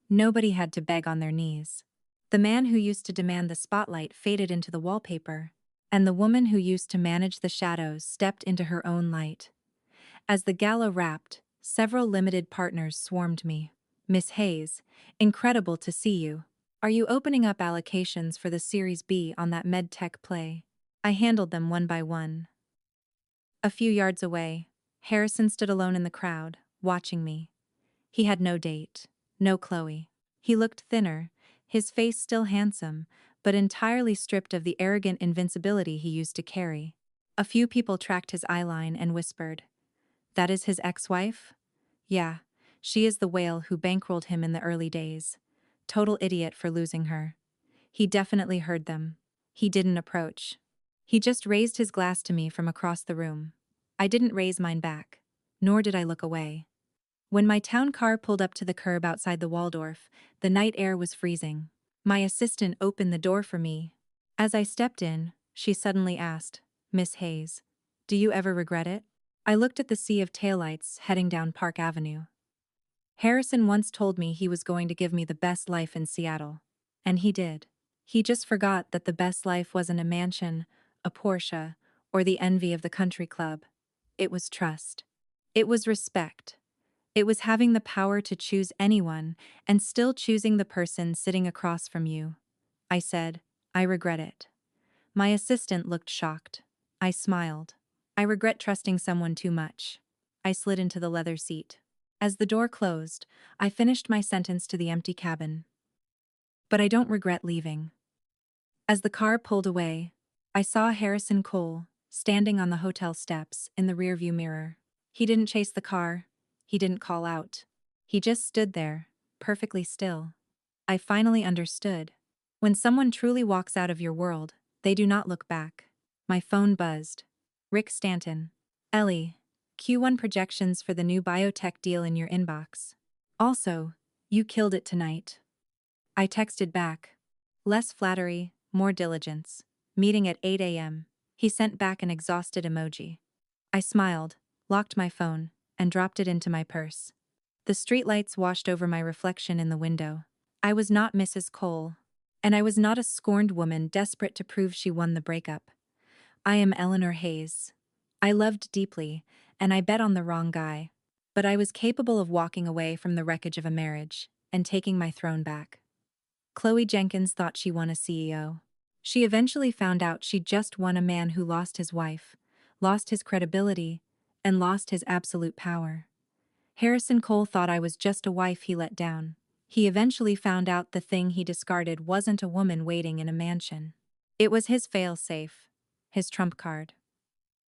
Nobody had to beg on their knees. The man who used to demand the spotlight faded into the wallpaper, and the woman who used to manage the shadows stepped into her own light. As the gala wrapped, several limited partners swarmed me. "Miss Hayes, incredible to see you. Are you opening up allocations for the Series B on that medtech play?" I handled them one by one. A few yards away, Harrison stood alone in the crowd, watching me. He had no date, no Chloe. He looked thinner, his face still handsome, but entirely stripped of the arrogant invincibility he used to carry. A few people tracked his eyeline and whispered, "That is his ex-wife?" "Yeah, she is the whale who bankrolled him in the early days. Total idiot for losing her." He definitely heard them. He didn't approach. He just raised his glass to me from across the room. I didn't raise mine back, nor did I look away. When my town car pulled up to the curb outside the Waldorf, the night air was freezing. My assistant opened the door for me. As I stepped in, she suddenly asked, "Miss Hayes, do you ever regret it?" I looked at the sea of taillights heading down Park Avenue. Harrison once told me he was going to give me the best life in Seattle. And he did. He just forgot that the best life wasn't a mansion, a Porsche, or the envy of the country club. It was trust. It was respect. It was having the power to choose anyone and still choosing the person sitting across from you. I said, "I regret it." My assistant looked shocked. I smiled. "I regret trusting someone too much." I slid into the leather seat. As the door closed, I finished my sentence to the empty cabin. But I don't regret leaving. As the car pulled away, I saw Harrison Cole standing on the hotel steps in the rearview mirror. He didn't chase the car. He didn't call out. He just stood there, perfectly still. I finally understood. When someone truly walks out of your world, they do not look back. My phone buzzed. "Rick Stanton. Ellie, Q1 projections for the new biotech deal in your inbox. Also, you killed it tonight." I texted back. "Less flattery, more diligence. Meeting at 8 a.m. He sent back an exhausted emoji. I smiled, locked my phone, and dropped it into my purse. The streetlights washed over my reflection in the window. I was not Mrs. Cole. And I was not a scorned woman desperate to prove she won the breakup. I am Eleanor Hayes. I loved deeply, and I bet on the wrong guy. But I was capable of walking away from the wreckage of a marriage and taking my throne back. Chloe Jenkins thought she won a CEO. She eventually found out she just won a man who lost his wife, lost his credibility, and lost his absolute power. Harrison Cole thought I was just a wife he let down. He eventually found out the thing he discarded wasn't a woman waiting in a mansion. It was his fail-safe, his trump card.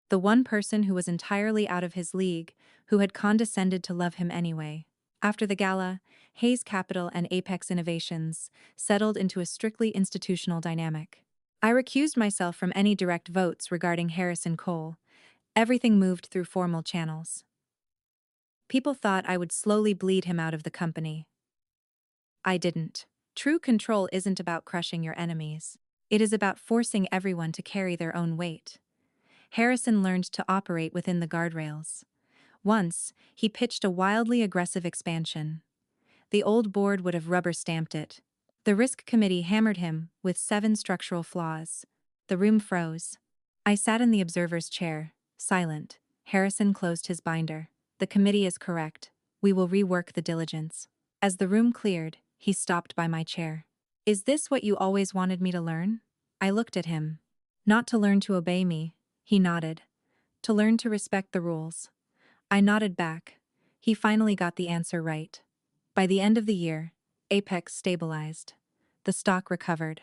The one person who was entirely out of his league, who had condescended to love him anyway. After the gala, Hayes Capital and Apex Innovations settled into a strictly institutional dynamic. I recused myself from any direct votes regarding Harrison Cole. Everything moved through formal channels. People thought I would slowly bleed him out of the company. I didn't. True control isn't about crushing your enemies. It is about forcing everyone to carry their own weight. Harrison learned to operate within the guardrails. Once, he pitched a wildly aggressive expansion. The old board would have rubber-stamped it. The risk committee hammered him with 7 structural flaws. The room froze. I sat in the observer's chair, silent. Harrison closed his binder. "The committee is correct. We will rework the diligence." As the room cleared, he stopped by my chair. "Is this what you always wanted me to learn?" I looked at him. Not to learn to obey me, he nodded. To learn to respect the rules. I nodded back. He finally got the answer right. By the end of the year, Apex stabilized. The stock recovered.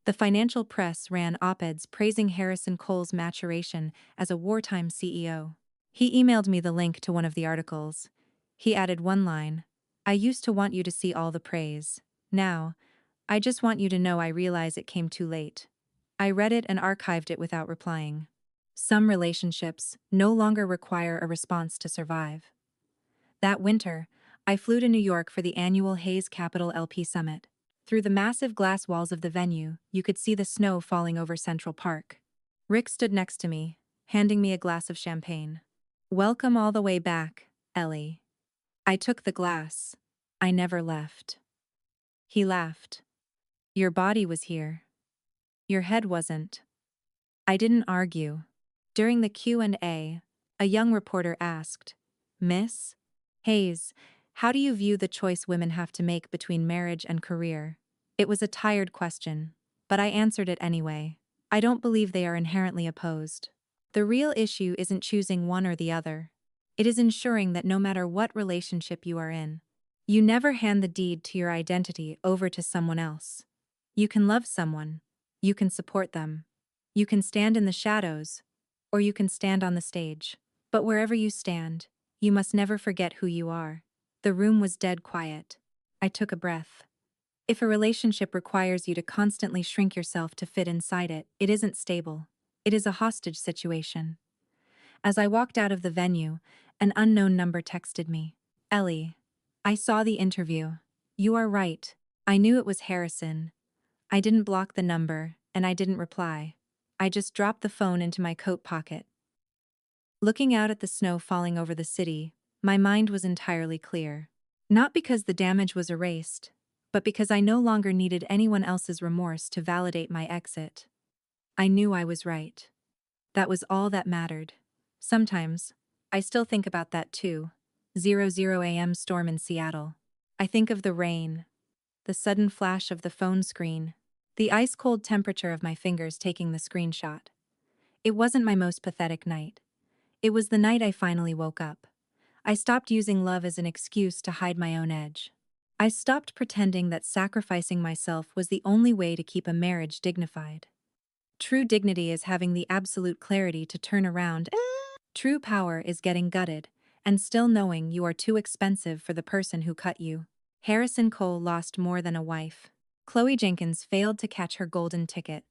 The financial press ran op-eds praising Harrison Cole's maturation as a wartime CEO. He emailed me the link to one of the articles. He added one line, "I used to want you to see all the praise. Now, I just want you to know I realize it came too late." I read it and archived it without replying. Some relationships no longer require a response to survive. That winter, I flew to New York for the annual Hayes Capital LP Summit. Through the massive glass walls of the venue, you could see the snow falling over Central Park. Rick stood next to me, handing me a glass of champagne. "Welcome all the way back, Ellie." I took the glass. "I never left." He laughed. "Your body was here. Your head wasn't." I didn't argue. During the Q&A, a young reporter asked, "Miss Hayes, how do you view the choice women have to make between marriage and career?" It was a tired question, but I answered it anyway. I don't believe they are inherently opposed. The real issue isn't choosing one or the other. It is ensuring that no matter what relationship you are in, you never hand the deed to your identity over to someone else. You can love someone. You can support them. You can stand in the shadows, or you can stand on the stage. But wherever you stand, you must never forget who you are. The room was dead quiet. I took a breath. If a relationship requires you to constantly shrink yourself to fit inside it, it isn't stable. It is a hostage situation. As I walked out of the venue, an unknown number texted me. "Ellie, I saw the interview. You are right. I knew it was Harrison." I didn't block the number, and I didn't reply. I just dropped the phone into my coat pocket. Looking out at the snow falling over the city, my mind was entirely clear. Not because the damage was erased, but because I no longer needed anyone else's remorse to validate my exit. I knew I was right. That was all that mattered. Sometimes, I still think about that too. 00 a.m. storm in Seattle. I think of the rain, the sudden flash of the phone screen, the ice-cold temperature of my fingers taking the screenshot. It wasn't my most pathetic night. It was the night I finally woke up. I stopped using love as an excuse to hide my own edge. I stopped pretending that sacrificing myself was the only way to keep a marriage dignified. True dignity is having the absolute clarity to turn around. True power is getting gutted, and still knowing you are too expensive for the person who cut you. Harrison Cole lost more than a wife. Chloe Jenkins failed to catch her golden ticket.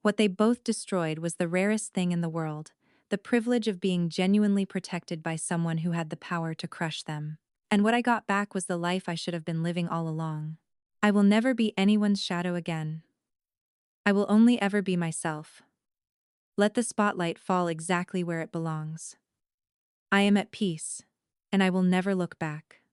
What they both destroyed was the rarest thing in the world, the privilege of being genuinely protected by someone who had the power to crush them. And what I got back was the life I should have been living all along. I will never be anyone's shadow again. I will only ever be myself. Let the spotlight fall exactly where it belongs. I am at peace, and I will never look back.